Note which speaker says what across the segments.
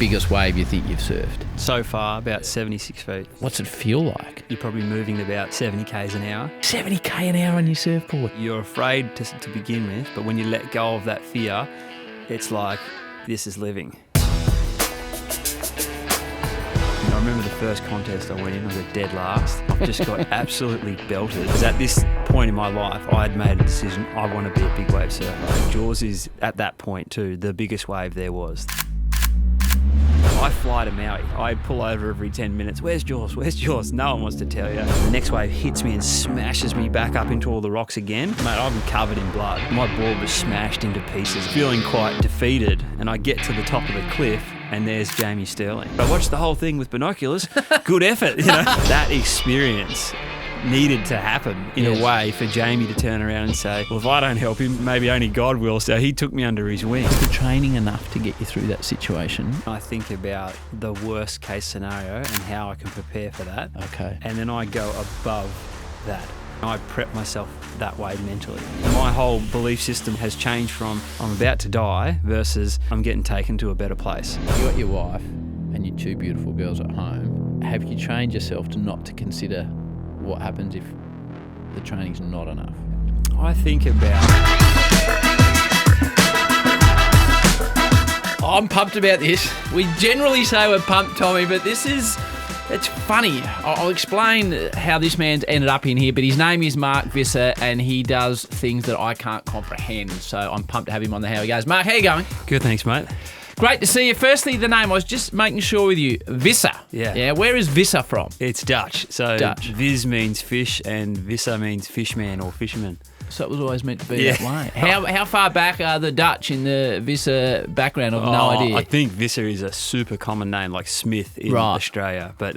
Speaker 1: Biggest wave you think you've surfed?
Speaker 2: So far, about 76 feet.
Speaker 1: What's it feel like?
Speaker 2: You're probably moving about 70 k's an hour.
Speaker 1: 70k an hour on your surfboard.
Speaker 2: You're afraid to begin with, but when you let go of that fear, it's like, this is living. I remember the first contest I went in, I was dead last. I just got absolutely belted. Because at this point in my life, I had made a decision, I want to be a big wave surfer. Jaws is, at that point too, the biggest wave there was. I fly to Maui. I pull over every 10 minutes. Where's Jaws? Where's Jaws? No one wants to tell you. The next wave hits me and smashes me back up into all the rocks again. Mate, I'm covered in blood. My board was smashed into pieces. Feeling quite defeated. And I get to the top of the cliff and there's Jamie Sterling. I watched the whole thing with binoculars. Good effort, you know. That experience needed to happen in a way for Jamie to turn around and say, well, if I don't help him, maybe only God will. So he took me under his wing.
Speaker 1: Was the training enough to get you through that situation?
Speaker 2: I think about the worst case scenario and how I can prepare for that.
Speaker 1: Okay.
Speaker 2: And then I go above that. I prep myself that way mentally. My whole belief system has changed from I'm about to die versus I'm getting taken to a better place.
Speaker 1: You got your wife and your two beautiful girls at home. Have you trained yourself to not to consider what happens if the training's not enough?
Speaker 2: I think about...
Speaker 1: I'm pumped about this. We generally say we're pumped, Tommy, but it's funny. I'll explain how this man's ended up in here, but his name is Mark Visser and he does things that I can't comprehend. So I'm pumped to have him on the Howie Games. Mark, how you going?
Speaker 2: Good, thanks, mate.
Speaker 1: Great to see you. Firstly, the name. I was just making sure with you. Visser. Yeah. Where is Visser from?
Speaker 2: It's Dutch. So
Speaker 1: Dutch.
Speaker 2: Vis means fish and Visser means fishman or fisherman.
Speaker 1: So it was always meant to be that way. How far back are the Dutch in the Visser background? I've no idea.
Speaker 2: I think Visser is a super common name, like Smith in Australia. But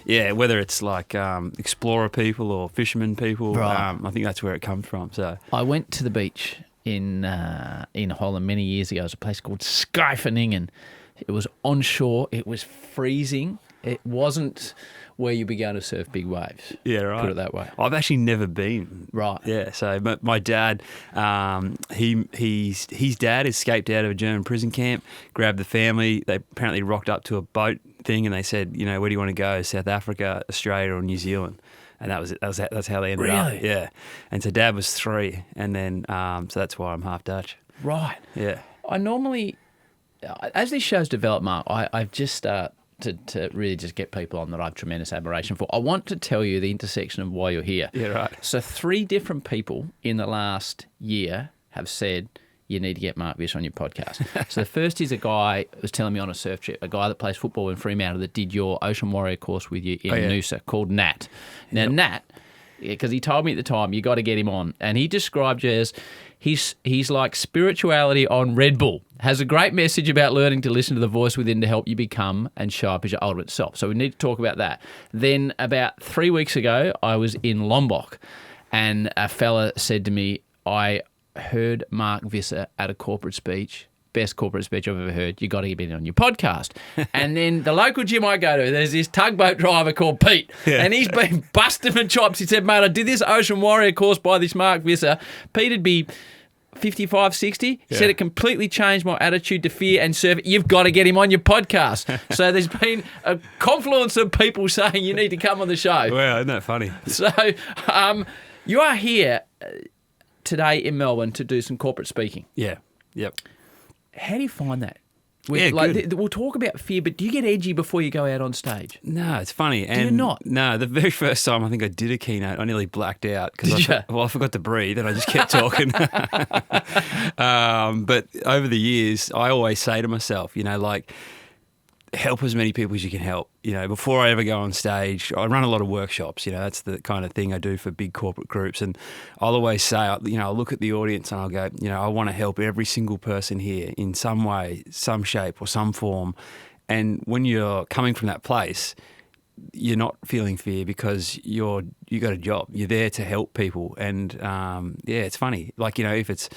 Speaker 2: whether it's like explorer people or fishermen people, I think that's where it comes from. So
Speaker 1: I went to the beach in Holland many years ago. It was a place called Scheveningen. It was onshore. It was freezing. It wasn't where you'd be going to surf big waves.
Speaker 2: Yeah, right.
Speaker 1: Put it that way.
Speaker 2: I've actually never been.
Speaker 1: Right.
Speaker 2: Yeah. So my dad, his dad escaped out of a German prison camp, grabbed the family. They apparently rocked up to a boat thing and they said, you know, where do you want to go? South Africa, Australia, or New Zealand? And that was it. That's how they ended up. Yeah. And so Dad was 3, and then so that's why I'm half Dutch.
Speaker 1: Right.
Speaker 2: Yeah.
Speaker 1: I normally, as these shows develop, Mark, I've just start to really just get people on that I have tremendous admiration for. I want to tell you the intersection of why you're here.
Speaker 2: Yeah, right.
Speaker 1: So 3 different people in the last year have said you need to get Mark Visser on your podcast. So the first is a guy who was telling me on a surf trip, a guy that plays football in Fremantle that did your Ocean Warrior course with you in Noosa called Nat. Now, Nat, because he told me at the time, you got to get him on. And he described you as he's like spirituality on Red Bull. Has a great message about learning to listen to the voice within to help you become and show up as your ultimate self. So we need to talk about that. Then about 3 weeks ago, I was in Lombok and a fella said to me, I heard Mark Visser at a corporate speech, best corporate speech I've ever heard. You got to get it on your podcast. And then the local gym I go to, there's this tugboat driver called Pete, and he's been busting my chops. He said, mate, I did this Ocean Warrior course by this Mark Visser. Pete'd be 55, 60. He said it completely changed my attitude to fear and surf. You've got to get him on your podcast. So there's been a confluence of people saying you need to come on the show.
Speaker 2: Wow, isn't that funny?
Speaker 1: So you are here today in Melbourne to do some corporate speaking.
Speaker 2: Yeah. Yep.
Speaker 1: How do you find that?
Speaker 2: Good.
Speaker 1: We'll talk about fear, but do you get edgy before you go out on stage?
Speaker 2: No, it's funny.
Speaker 1: Do you not?
Speaker 2: No, the very first time I think I did a keynote, I nearly blacked out because I forgot to breathe and I just kept talking. But over the years, I always say to myself, you know, like, help as many people as you can help. You know, before I ever go on stage, I run a lot of workshops. You know, that's the kind of thing I do for big corporate groups. And I'll always say, you know, I'll look at the audience and I'll go, you know, I want to help every single person here in some way, some shape or some form. And when you're coming from that place, you're not feeling fear because you got a job. You're there to help people. And it's funny. Like, you know, if it's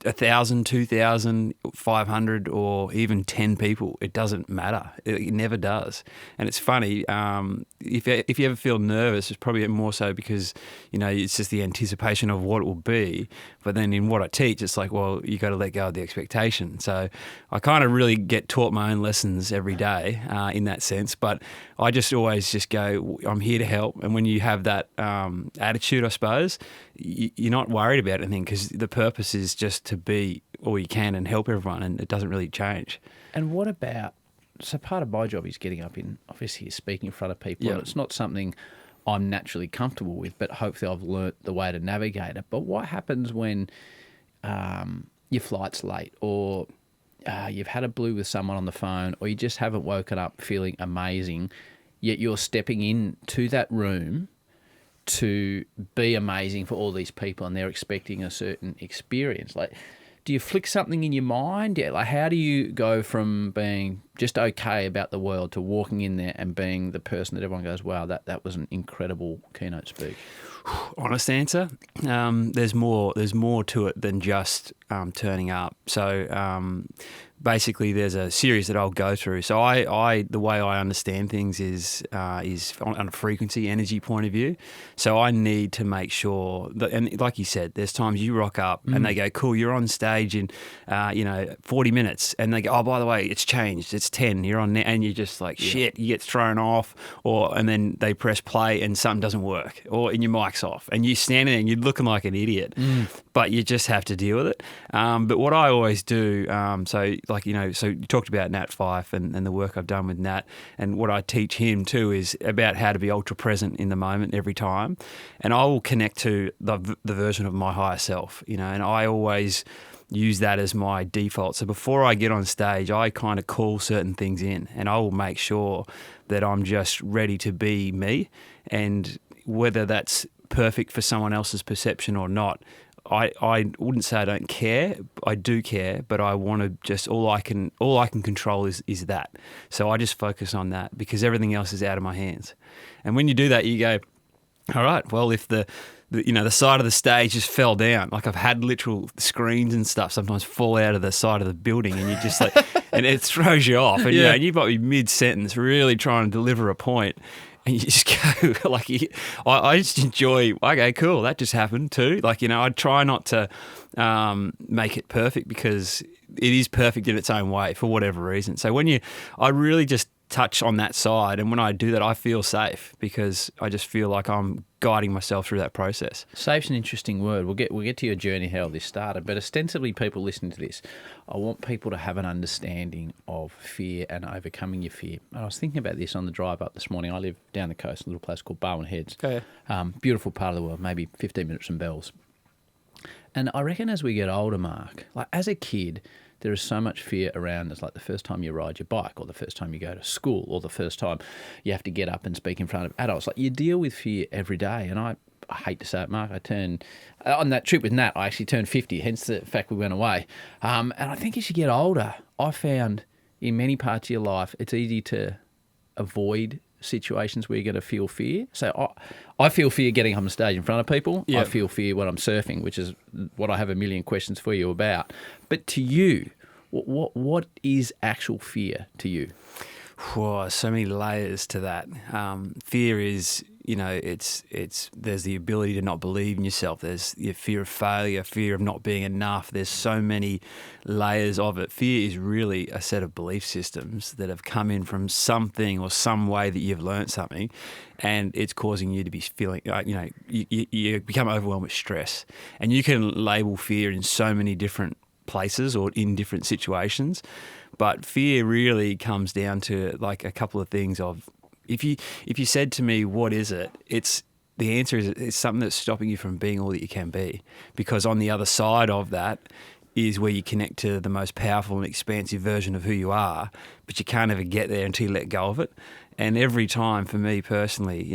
Speaker 2: 1,000, 2,000, 500, or even 10 people. It doesn't matter. It never does. And it's funny, if you ever feel nervous, it's probably more so because, it's just the anticipation of what it will be. But then in what I teach, it's like, well, you got to let go of the expectation. So I kind of really get taught my own lessons every day in that sense. But I just always just go, I'm here to help. And when you have that attitude, I suppose, you're not worried about anything because the purpose is just to be all you can and help everyone, and it doesn't really change.
Speaker 1: And what about, so part of my job is getting up in, obviously, speaking in front of people.
Speaker 2: Yeah.
Speaker 1: And it's not something I'm naturally comfortable with, but hopefully I've learnt the way to navigate it. But what happens when your flight's late, or you've had a blue with someone on the phone, or you just haven't woken up feeling amazing, yet you're stepping into that room to be amazing for all these people and they're expecting a certain experience? Like, do you flick something in your mind? Yeah, like, how do you go from being just okay about the world to walking in there and being the person that everyone goes, wow, that was an incredible keynote speech?
Speaker 2: Honest answer, there's more to it than just turning up. So basically, there's a series that I'll go through. So the way I understand things is on a frequency, energy point of view. So I need to make sure that, and like you said, there's times you rock up and they go, cool, you're on stage in 40 minutes, and they go, oh, by the way, it's changed, it's 10, you're on, and you're just like, shit, you get thrown off, and then they press play and something doesn't work, and your mic's off, and you're standing there and you're looking like an idiot, but you just have to deal with it. But what I always do, so you talked about Nat Fife and the work I've done with Nat, and what I teach him too is about how to be ultra present in the moment every time, and I will connect to the version of my higher self, and I always use that as my default. So before I get on stage, I kind of call certain things in, and I will make sure that I'm just ready to be me, and whether that's perfect for someone else's perception or not, I wouldn't say I don't care. I do care, but I want to just all I can control is that. So I just focus on that because everything else is out of my hands. And when you do that, you go, all right, well, if the side of the stage just fell down, like I've had literal screens and stuff sometimes fall out of the side of the building, and you just like, and it throws you off, and you might be mid-sentence really trying to deliver a point. And you just go, I just enjoy, okay, cool, that just happened too. I try not to make it perfect because it is perfect in its own way for whatever reason. So I really just touch on that side, and when I do that, I feel safe because I just feel like I'm guiding myself through that process.
Speaker 1: Safe's an interesting word. We'll get to your journey, how this started, but ostensibly people listening to this, I want people to have an understanding of fear and overcoming your fear. And I was thinking about this on the drive up this morning. I live down the coast, a little place called Barwon Heads.
Speaker 2: Okay.
Speaker 1: Beautiful part of the world, maybe 15 minutes from Bells. And I reckon as we get older, Mark, like as a kid, there is so much fear around us, like the first time you ride your bike, or the first time you go to school, or the first time you have to get up and speak in front of adults. Like, you deal with fear every day. And I hate to say it, Mark, on that trip with Nat, I actually turned 50, hence the fact we went away. And I think as you get older, I found in many parts of your life, it's easy to avoid situations where you're going to feel fear. So I feel fear getting on stage in front of people.
Speaker 2: Yep.
Speaker 1: I feel fear when I'm surfing, which is what I have a million questions for you about. But to you, what is actual fear to you?
Speaker 2: Whoa, so many layers to that. Fear is, there's the ability to not believe in yourself. There's your fear of failure, fear of not being enough. There's so many layers of it. Fear is really a set of belief systems that have come in from something or some way that you've learned something, and it's causing you to be feeling, you become overwhelmed with stress. And you can label fear in so many different places or in different situations, but fear really comes down to like a couple of things of, if you said to me, what is it? The answer is it's something that's stopping you from being all that you can be, because on the other side of that is where you connect to the most powerful and expansive version of who you are, but you can't ever get there until you let go of it. And every time for me personally,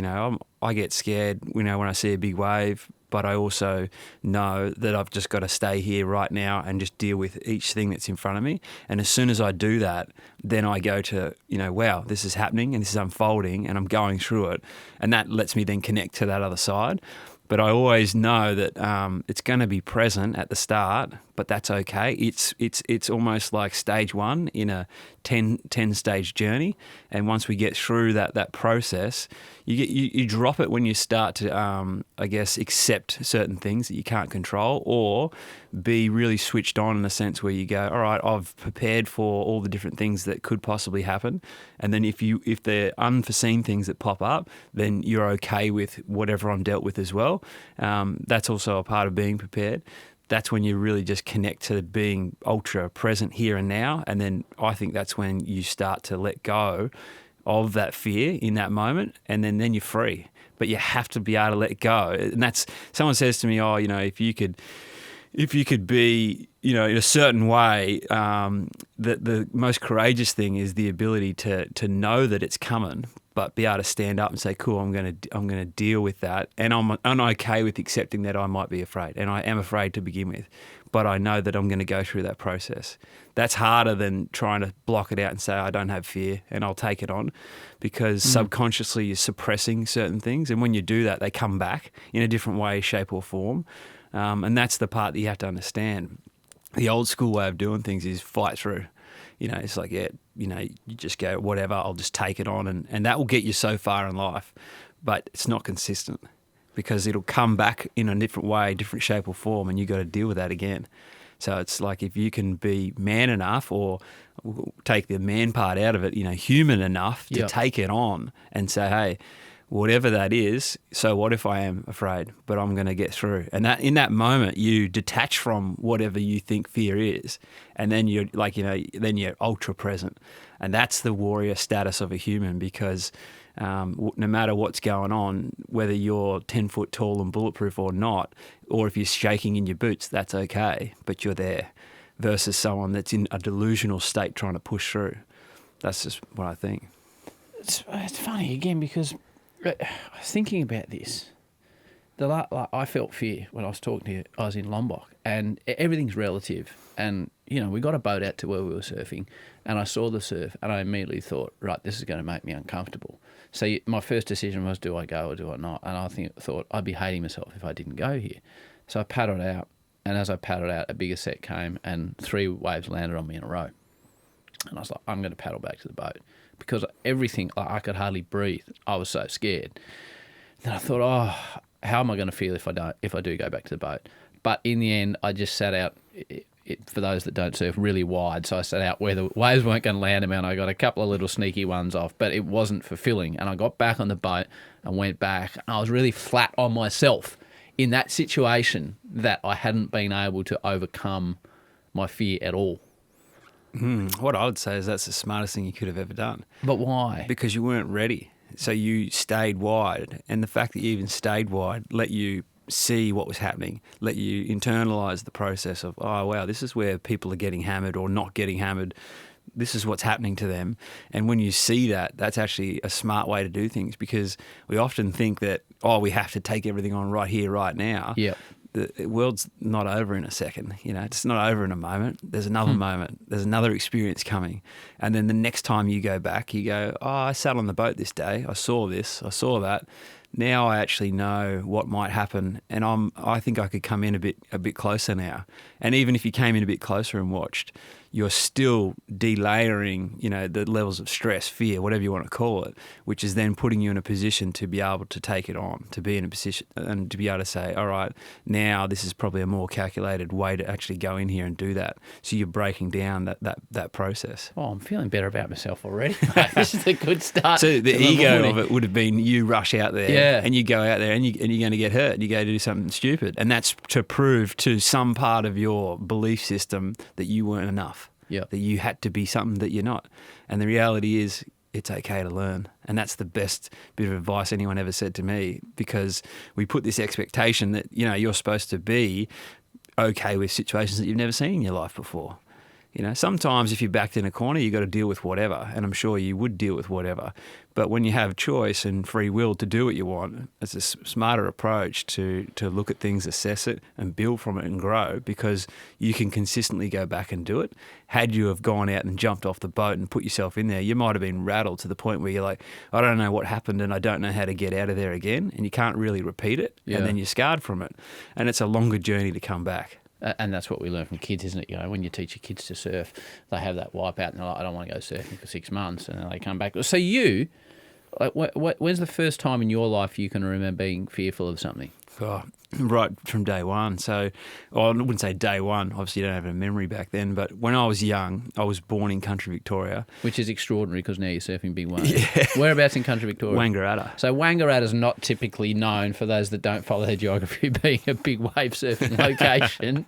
Speaker 2: I get scared, when I see a big wave, but I also know that I've just got to stay here right now and just deal with each thing that's in front of me. And as soon as I do that, then I go to, wow, this is happening and this is unfolding and I'm going through it. And that lets me then connect to that other side. But I always know that it's going to be present at the start, but that's okay. It's almost like stage one in a 10 stage journey. And once we get through that process, you drop it when you start to, I guess, accept certain things that you can't control, or be really switched on in the sense where you go, all right, I've prepared for all the different things that could possibly happen. And then if they're unforeseen things that pop up, then you're okay with whatever I'm dealt with as well. That's also a part of being prepared. That's when you really just connect to being ultra present here and now. And then I think that's when you start to let go of that fear in that moment, and then you're free. But you have to be able to let go. And that's, someone says to me, oh, if you could be, in a certain way, the most courageous thing is the ability to know that it's coming, but be able to stand up and say, cool, I'm going to deal with that. And I'm okay with accepting that I might be afraid. And I am afraid to begin with, but I know that I'm going to go through that process. That's harder than trying to block it out and say, I don't have fear and I'll take it on, because subconsciously you're suppressing certain things. And when you do that, they come back in a different way, shape or form. And that's the part that you have to understand. The old school way of doing things is fight through. It's like, you just go, whatever, I'll just take it on. And that will get you so far in life. But it's not consistent, because it'll come back in a different way, different shape or form, and you got to deal with that again. So it's like, if you can be man enough, or take the man part out of it, human enough to take it on and say, hey, whatever that is, so what if I am afraid, but I'm going to get through. And that, in that moment, you detach from whatever you think fear is, and then you're like, then you're ultra present. And that's the warrior status of a human, because no matter what's going on, whether you're 10 foot tall and bulletproof or not, or if you're shaking in your boots, that's okay, but you're there, versus someone that's in a delusional state trying to push through. That's just what I think.
Speaker 1: It's funny again, because I was thinking about this. I felt fear when I was talking to you. I was in Lombok, and everything's relative. And, we got a boat out to where we were surfing, and I saw the surf, and I immediately thought, right, this is going to make me uncomfortable. So my first decision was, do I go or do I not? And I thought I'd be hating myself if I didn't go here. So I paddled out, and as I paddled out, a bigger set came, and 3 waves landed on me in a row. And I was like, I'm going to paddle back to the boat, because everything, I could hardly breathe. I was so scared. Then I thought, oh, how am I going to feel if I do go back to the boat? But in the end, I just sat out, for those that don't surf, really wide. So I sat out where the waves weren't going to land on me, and I got a couple of little sneaky ones off, but it wasn't fulfilling. And I got back on the boat and went back, and I was really flat on myself in that situation, that I hadn't been able to overcome my fear at all.
Speaker 2: What I would say is that's the smartest thing you could have ever done.
Speaker 1: But why?
Speaker 2: Because you weren't ready. So you stayed wide. And the fact that you even stayed wide let you see what was happening, let you internalise the process of, oh, wow, this is where people are getting hammered or not getting hammered. This is what's happening to them. And when you see that, that's actually a smart way to do things, because we often think that, oh, we have to take everything on right here, right now.
Speaker 1: Yeah.
Speaker 2: The world's not over in a second. It's not over in a moment. There's another moment. There's another experience coming. And then the next time you go back, you go, oh, I sat on the boat this day. I saw this. I saw that. Now I actually know what might happen, and I think I could come in a bit closer now. And even if you came in a bit closer and watched, you're still delayering, the levels of stress, fear, whatever you want to call it, which is then putting you in a position to be able to take it on, to be in a position and to be able to say, all right, now this is probably a more calculated way to actually go in here and do that. So you're breaking down that process.
Speaker 1: Oh, I'm feeling better about myself already. This is a good start.
Speaker 2: So the ego of it would have been, you rush out there and you go out there and you're going to get hurt. You go to do something stupid. And that's to prove to some part of your belief system that you weren't enough.
Speaker 1: Yeah.
Speaker 2: That you had to be something that you're not. And the reality is, it's okay to learn. And that's the best bit of advice anyone ever said to me, because we put this expectation that, you're supposed to be okay with situations that you've never seen in your life before. You know, sometimes if you're backed in a corner, you got to deal with whatever, and I'm sure you would deal with whatever. But when you have choice and free will to do what you want, it's a smarter approach to look at things, assess it, and build from it and grow, because you can consistently go back and do it. Had you have gone out and jumped off the boat and put yourself in there, you might have been rattled to the point where you're like, I don't know what happened and I don't know how to get out of there again, and you can't really repeat it, and then you're scarred from it. And it's a longer journey to come back.
Speaker 1: And that's what we learn from kids, isn't it? You know, when you teach your kids to surf, they have that wipeout and they're like, I don't want to go surfing for 6 months, and then they come back. So you, like, when's the first time in your life you can remember being fearful of something?
Speaker 2: Oh, right from day one. So, well, I wouldn't say day one. Obviously, you don't have a memory back then. But when I was young, I was born in country Victoria.
Speaker 1: Which is extraordinary because now you're surfing big waves. Yeah. Whereabouts in country Victoria?
Speaker 2: Wangaratta.
Speaker 1: So Wangaratta's not typically known, for those that don't follow their geography, being a big wave surfing location.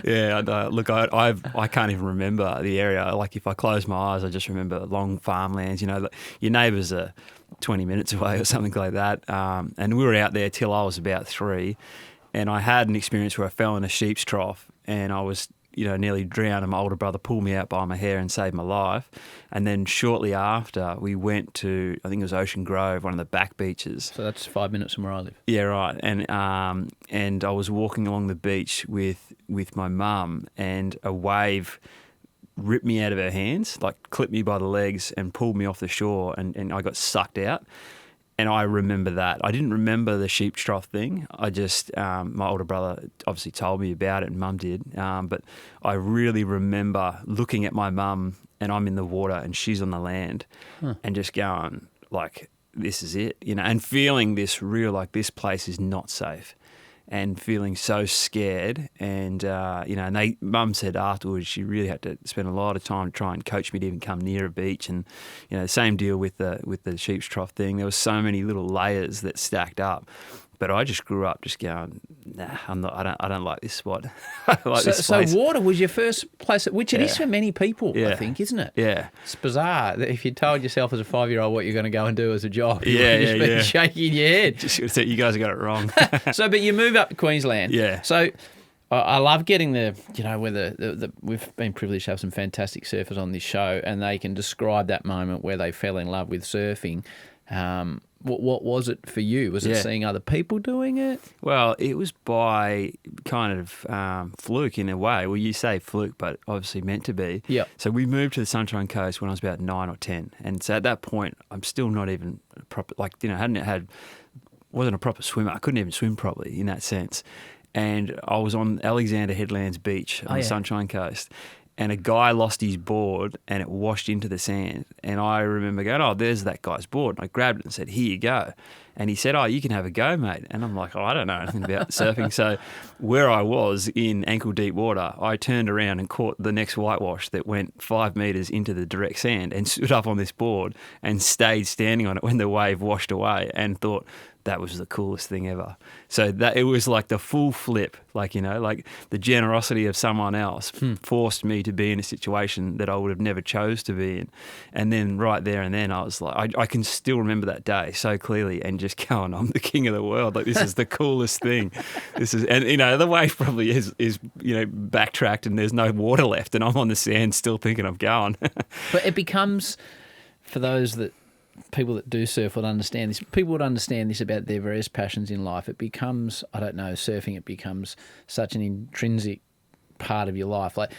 Speaker 2: Yeah, look, I can't even remember the area. Like, if I close my eyes, I just remember long farmlands. You know, your neighbours are 20 minutes away or something like that. And we were out there till I was about 3. And I had an experience where I fell in a sheep's trough and I was, nearly drowned, and my older brother pulled me out by my hair and saved my life. And then shortly after, we went to, I think it was Ocean Grove, one of the back beaches.
Speaker 1: So that's 5 minutes from where I live.
Speaker 2: Yeah, right. And I was walking along the beach with my mum, and a wave ripped me out of her hands, like clipped me by the legs and pulled me off the shore, and I got sucked out. And I remember that. I didn't remember the sheep trough thing. I just, my older brother obviously told me about it, and mum did. But I really remember looking at my mum, and I'm in the water and she's on the land, and just going like, this is it, and feeling this real, like, this place is not safe. And feeling so scared, and and mum said afterwards she really had to spend a lot of time to try and coach me to even come near a beach. And same deal with the sheep's trough thing. There were so many little layers that stacked up. But I just grew up just going, nah, I don't like this spot. I like this place.
Speaker 1: So water was your first place, which it is for many people, I think, isn't it?
Speaker 2: Yeah.
Speaker 1: It's bizarre that if you told yourself as a 5-year-old what you're going to go and do as a job, you would just be shaking your head.
Speaker 2: Just going to say, you guys got it wrong.
Speaker 1: But you move up to Queensland.
Speaker 2: Yeah.
Speaker 1: So I love getting where we've been privileged to have some fantastic surfers on this show, and they can describe that moment where they fell in love with surfing. What was it for you? Was it seeing other people doing it?
Speaker 2: Well, it was by kind of fluke in a way. Well, you say fluke, but obviously meant to be.
Speaker 1: Yeah.
Speaker 2: So we moved to the Sunshine Coast when I was about 9 or 10. And so at that point, I'm still not even proper, wasn't a proper swimmer. I couldn't even swim properly in that sense. And I was on Alexander Headlands Beach on the Sunshine Coast. And a guy lost his board and it washed into the sand. And I remember going, oh, there's that guy's board. And I grabbed it and said, here you go. And he said, oh, you can have a go, mate. And I'm like, oh, I don't know anything about surfing. So where I was in ankle deep water, I turned around and caught the next whitewash that went 5 metres into the direct sand and stood up on this board and stayed standing on it when the wave washed away, and thought, that was the coolest thing ever. So that it was like the full flip, like the generosity of someone else forced me to be in a situation that I would have never chose to be in. And then right there and then I was like, I can still remember that day so clearly, and just going, I'm the king of the world. Like, this is the coolest thing. This is, and the wave probably is backtracked and there's no water left, and I'm on the sand still thinking I'm going.
Speaker 1: But it becomes, for those that, people that do surf would understand this. People would understand this about their various passions in life. It becomes, surfing, it becomes such an intrinsic part of your life. Like,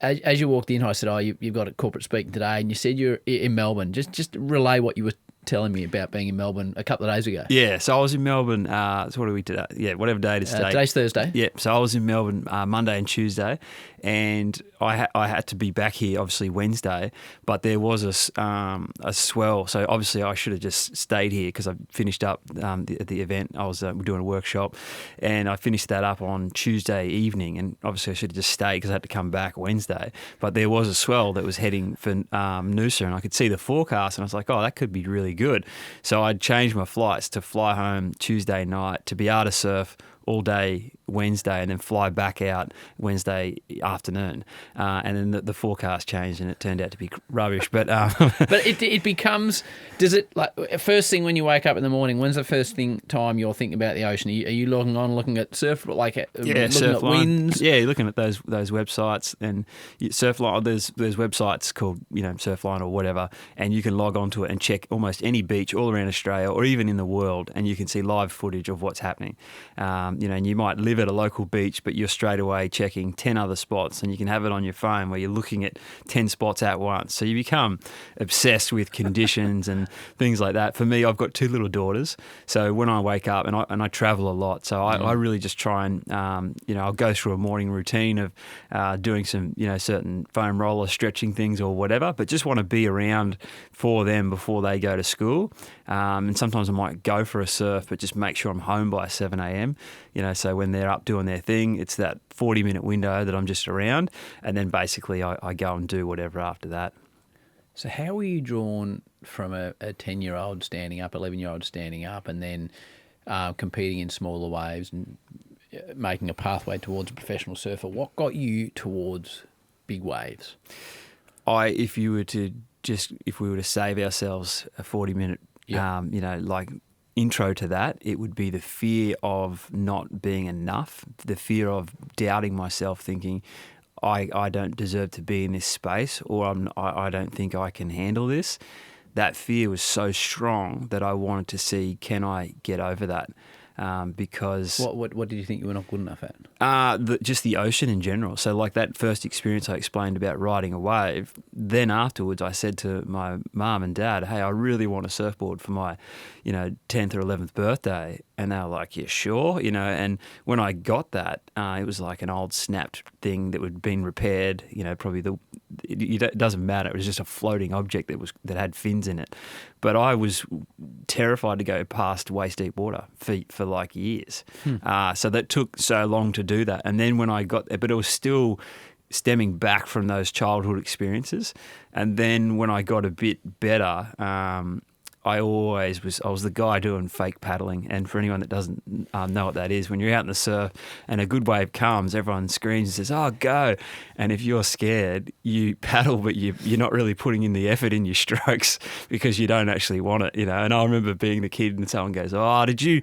Speaker 1: as you walked in, I said, you've got a corporate speaking today, and you said you're in Melbourne. Just relay what you were telling me about being in Melbourne a couple of days ago.
Speaker 2: Yeah, so I was in Melbourne, so what are we today? Yeah, whatever day it is today.
Speaker 1: Today's Thursday.
Speaker 2: Yeah, so I was in Melbourne Monday and Tuesday, and I had to be back here obviously Wednesday, but there was a swell, so obviously I should have just stayed here because I finished up the event. I was doing a workshop, and I finished that up on Tuesday evening, and obviously I should have just stayed because I had to come back Wednesday, but there was a swell that was heading for Noosa, and I could see the forecast, and I was like, oh, that could be really good. So I'd changed my flights to fly home Tuesday night to be able to surf all day Wednesday and then fly back out Wednesday afternoon. And then the forecast changed and it turned out to be rubbish. But
Speaker 1: but it becomes, does it, like, first thing when you wake up in the morning, when's the first time you're thinking about the ocean? Are you looking at surf, like looking at winds?
Speaker 2: Yeah, you're looking at those websites and Surfline. There's websites called Surfline or whatever, and you can log onto it and check almost any beach all around Australia or even in the world, and you can see live footage of what's happening. And you might live at a local beach, but you're straight away checking 10 other spots, and you can have it on your phone where you're looking at 10 spots at once. So you become obsessed with conditions and things like that. For me, I've got 2 little daughters, so when I wake up and I travel a lot, so I really just try and I'll go through a morning routine of doing some certain foam roller stretching things or whatever, but just want to be around for them before they go to school. And sometimes I might go for a surf, but just make sure I'm home by 7 a.m. So when they're up doing their thing, it's that 40-minute window that I'm just around, and then basically I go and do whatever after that.
Speaker 1: So how were you drawn from a 10-year-old standing up, 11-year-old standing up, and then competing in smaller waves and making a pathway towards a professional surfer? What got you towards big waves?
Speaker 2: If we were to save ourselves a 40-minute, intro to that, it would be the fear of not being enough, the fear of doubting myself, thinking I don't deserve to be in this space, or I don't think I can handle this. That fear was so strong that I wanted to see, can I get over that? Because
Speaker 1: what did you think you were not good enough at?
Speaker 2: Just the ocean in general. So like that first experience I explained about riding a wave, then afterwards I said to my mum and dad, hey, I really want a surfboard for my 10th or 11th birthday. And they were like, yeah, sure. And when I got that, it was like an old snapped thing that had been repaired, probably it doesn't matter. It was just a floating object that had fins in it. But I was terrified to go past waist deep water for like years. So that took so long to do that. And then when I got there, but it was still stemming back from those childhood experiences. And then when I got a bit better, I was the guy doing fake paddling. And for anyone that doesn't know what that is, when you're out in the surf and a good wave comes, everyone screams and says, oh, go. And if you're scared, you paddle, but you're not really putting in the effort in your strokes because you don't actually want it, And I remember being the kid and someone goes, oh, did you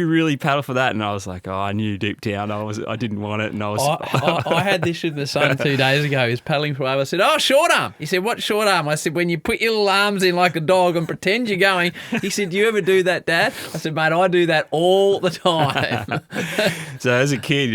Speaker 2: really paddle for that? And I was like, oh, I knew deep down I didn't want it. And
Speaker 1: I had this with the son 2 days ago. He was paddling for a wave. I said, oh, short arm. He said, what short arm? I said, when you put your little arms in like a dog and pretend you're going. He said, do you ever do that, Dad? I said, mate, I do that all the time.
Speaker 2: So as a kid,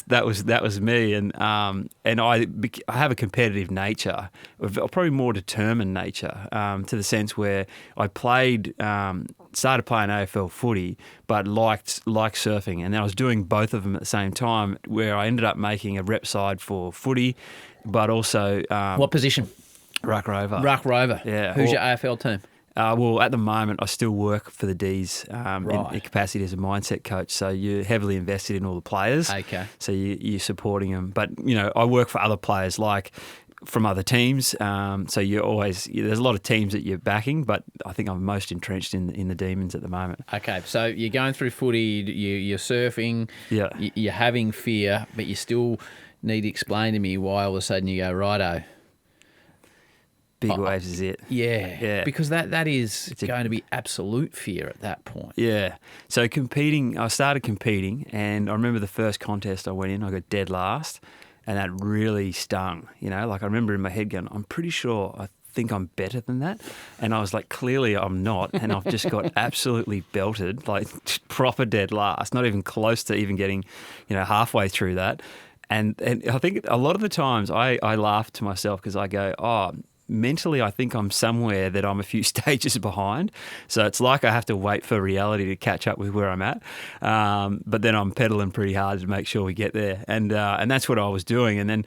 Speaker 2: that was me, and I have a competitive nature, probably more determined nature, to the sense where I started playing AFL footy, but liked surfing, and then I was doing both of them at the same time, where I ended up making a rep side for footy, but also
Speaker 1: what position?
Speaker 2: Ruck rover.
Speaker 1: Ruck rover.
Speaker 2: Yeah.
Speaker 1: Who's your AFL team?
Speaker 2: Well, at the moment, I still work for the D's
Speaker 1: Right.
Speaker 2: in capacity as a mindset coach. So you're heavily invested in all the players.
Speaker 1: Okay.
Speaker 2: So you're supporting them. But, I work for other players, like from other teams. So there's a lot of teams that you're backing, but I think I'm most entrenched in the Demons at the moment.
Speaker 1: Okay, so you're going through footy, you're surfing,
Speaker 2: yeah.
Speaker 1: You're having fear, but you still need to explain to me why all of a sudden you go, righto.
Speaker 2: Big waves is it.
Speaker 1: Yeah. Because that is going to be absolute fear at that point.
Speaker 2: Yeah. So I started competing, and I remember the first contest I went in, I got dead last, and that really stung. Like I remember in my head going, I'm pretty sure I think I'm better than that. And I was like, clearly I'm not. And I've just got absolutely belted, like proper dead last, not even close to even getting, halfway through that. And I think a lot of the times I laugh to myself because I go, oh, mentally, I think I'm somewhere that I'm a few stages behind. So it's like I have to wait for reality to catch up with where I'm at. But then I'm pedaling pretty hard to make sure we get there. And that's what I was doing. And then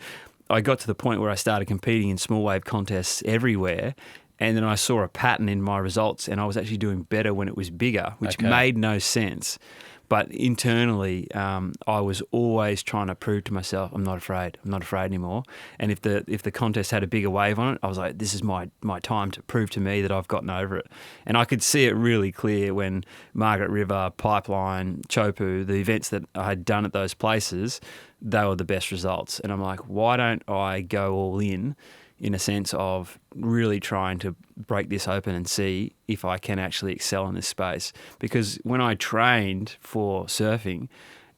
Speaker 2: I got to the point where I started competing in small wave contests everywhere. And then I saw a pattern in my results, and I was actually doing better when it was bigger, which made no sense. But internally, I was always trying to prove to myself, I'm not afraid anymore. And if the contest had a bigger wave on it, I was like, this is my time to prove to me that I've gotten over it. And I could see it really clear when Margaret River, Pipeline, Chopu, the events that I had done at those places, they were the best results. And I'm like, why don't I go all in a sense of really trying to break this open and see if I can actually excel in this space? Because when I trained for surfing,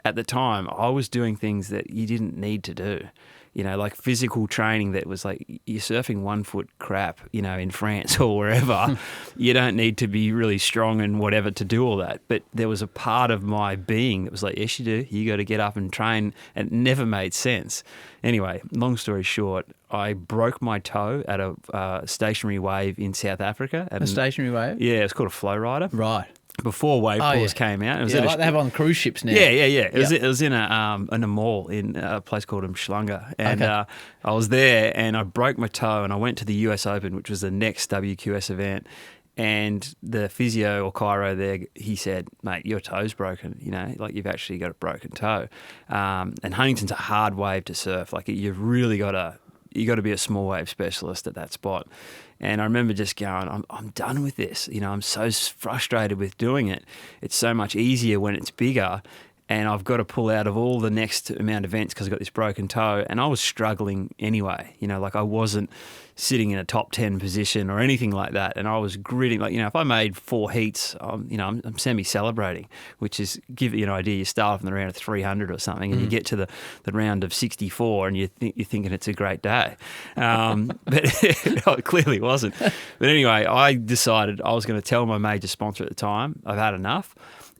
Speaker 2: at the time, I was doing things that you didn't need to do. Like physical training that was like, you're surfing 1 foot crap, in France or wherever. You don't need to be really strong and whatever to do all that. But there was a part of my being that was like, yes, you do. You got to get up and train. And it never made sense. Anyway, long story short, I broke my toe at a stationary wave in South Africa.
Speaker 1: A stationary wave?
Speaker 2: Yeah, it's called a flow rider.
Speaker 1: Right.
Speaker 2: Before wave pools came out. It was
Speaker 1: like they have on cruise ships now.
Speaker 2: Yeah. It was in a mall in a place called Umhlanga. And I was there and I broke my toe and I went to the US Open, which was the next WQS event. And the physio or chiro there, he said, mate, your toe's broken, like you've actually got a broken toe. And Huntington's a hard wave to surf. Like you've really got to be a small wave specialist at that spot. And I remember just going, I'm done with this. I'm so frustrated with doing it. It's so much easier when it's bigger. And I've got to pull out of all the next amount of events because I've got this broken toe. And I was struggling anyway. Like I wasn't sitting in a top 10 position or anything like that. And I was gritting. Like, if I made 4 heats, I'm semi-celebrating, which is, give you an idea, you start off in the round of 300 or something and you get to the round of 64 and you're thinking it's a great day. But it clearly wasn't. But anyway, I decided I was going to tell my major sponsor at the time, I've had enough.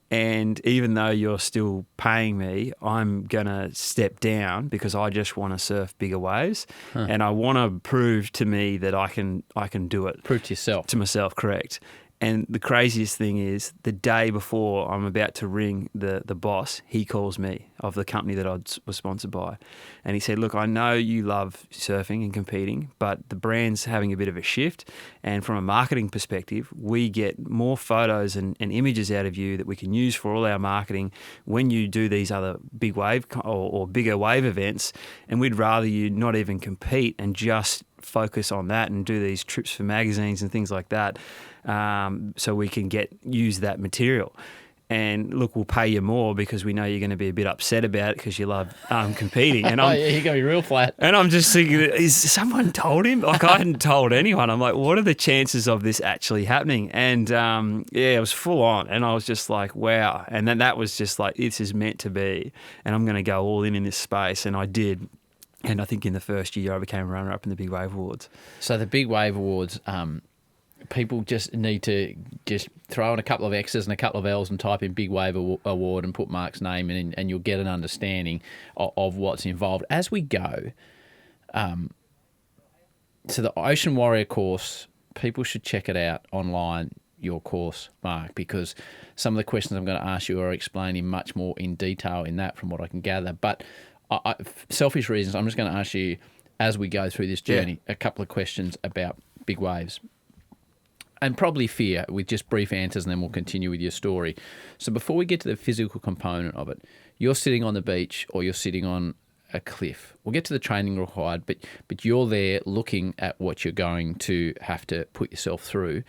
Speaker 2: And even though you're still paying me, I'm going to step down because I just want to surf bigger waves. And I want to prove to me that I can do it.
Speaker 1: Prove to yourself.
Speaker 2: To myself, correct. And the craziest thing is the day before I'm about to ring the boss, he calls me of the company that I was sponsored by. And he said, look, I know you love surfing and competing, but the brand's having a bit of a shift. And from a marketing perspective, we get more photos and images out of you that we can use for all our marketing when you do these other big wave or bigger wave events. And we'd rather you not even compete and just focus on that and do these trips for magazines and things like that. So we can use that material. And look, we'll pay you more because we know you're going to be a bit upset about it because you love competing. And
Speaker 1: you're going to be real flat.
Speaker 2: And I'm just thinking, is someone told him? Like I hadn't told anyone. I'm like, what are the chances of this actually happening? And it was full on. And I was just like, wow. And then that was just like, this is meant to be. And I'm going to go all in this space. And I did. And I think in the first year I became a runner-up in the Big Wave Awards.
Speaker 1: So the Big Wave Awards, people just need to just throw in a couple of X's and a couple of L's and type in Big Wave Award and put Mark's name in, and you'll get an understanding of what's involved. As we go, to the Ocean Warrior course, people should check it out online, your course, Mark, because some of the questions I'm going to ask you are explaining much more in detail in that from what I can gather. But selfish reasons, I'm just going to ask you, as we go through this journey, a couple of questions about big waves. And probably fear, with just brief answers, and then we'll continue with your story. So before we get to the physical component of it, you're sitting on the beach or you're sitting on a cliff. We'll get to the training required, but you're there looking at what you're going to have to put yourself through.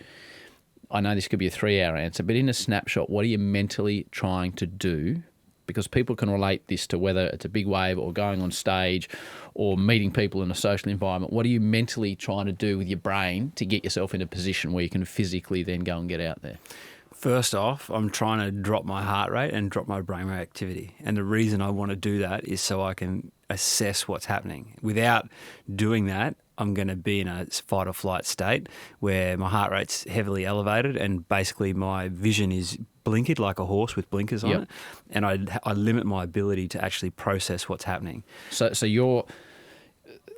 Speaker 1: I know this could be a 3-hour answer, but in a snapshot, what are you mentally trying to do? Because people can relate this to whether it's a big wave or going on stage or meeting people in a social environment. What are you mentally trying to do with your brain to get yourself in a position where you can physically then go and get out there?
Speaker 2: First off, I'm trying to drop my heart rate and drop my brain rate activity. And the reason I want to do that is so I can assess what's happening. Without doing that, I'm going to be in a fight or flight state where my heart rate's heavily elevated and basically my vision is blinkered like a horse with blinkers on it, and I limit my ability to actually process what's happening.
Speaker 1: So you're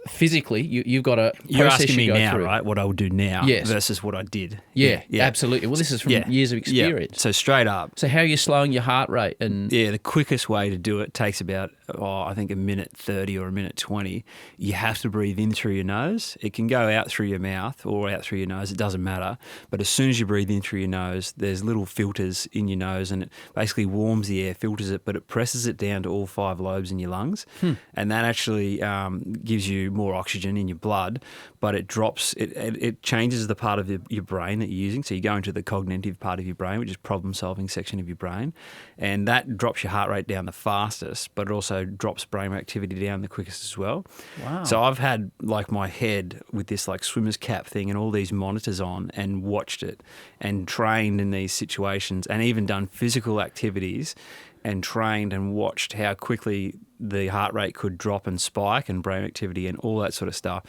Speaker 1: physically, you've got a
Speaker 2: You're
Speaker 1: process
Speaker 2: asking me
Speaker 1: you go
Speaker 2: now,
Speaker 1: through.
Speaker 2: right? What I would do now
Speaker 1: Yes.
Speaker 2: versus what I did.
Speaker 1: Yeah, absolutely. Well, this is from years of experience.
Speaker 2: So straight up.
Speaker 1: So how are you slowing your heart rate? And
Speaker 2: Yeah, the quickest way to do it takes about, I think, a minute 30 or a minute 20. You have to breathe in through your nose. It can go out through your mouth or out through your nose. It doesn't matter. But as soon as you breathe in through your nose, there's little filters in your nose, and it basically warms the air, filters it, but it presses it down to all 5 lobes in your lungs. And that actually gives you more oxygen in your blood, but it drops, it changes the part of your brain that you're using. So you go into the cognitive part of your brain, which is problem-solving section of your brain, and that drops your heart rate down the fastest, but it also drops brain activity down the quickest as well.
Speaker 1: wow.
Speaker 2: So I've had like my head with this like swimmer's cap thing and all these monitors on and watched it and trained in these situations and even done physical activities and trained and watched how quickly the heart rate could drop and spike and brain activity and all that sort of stuff.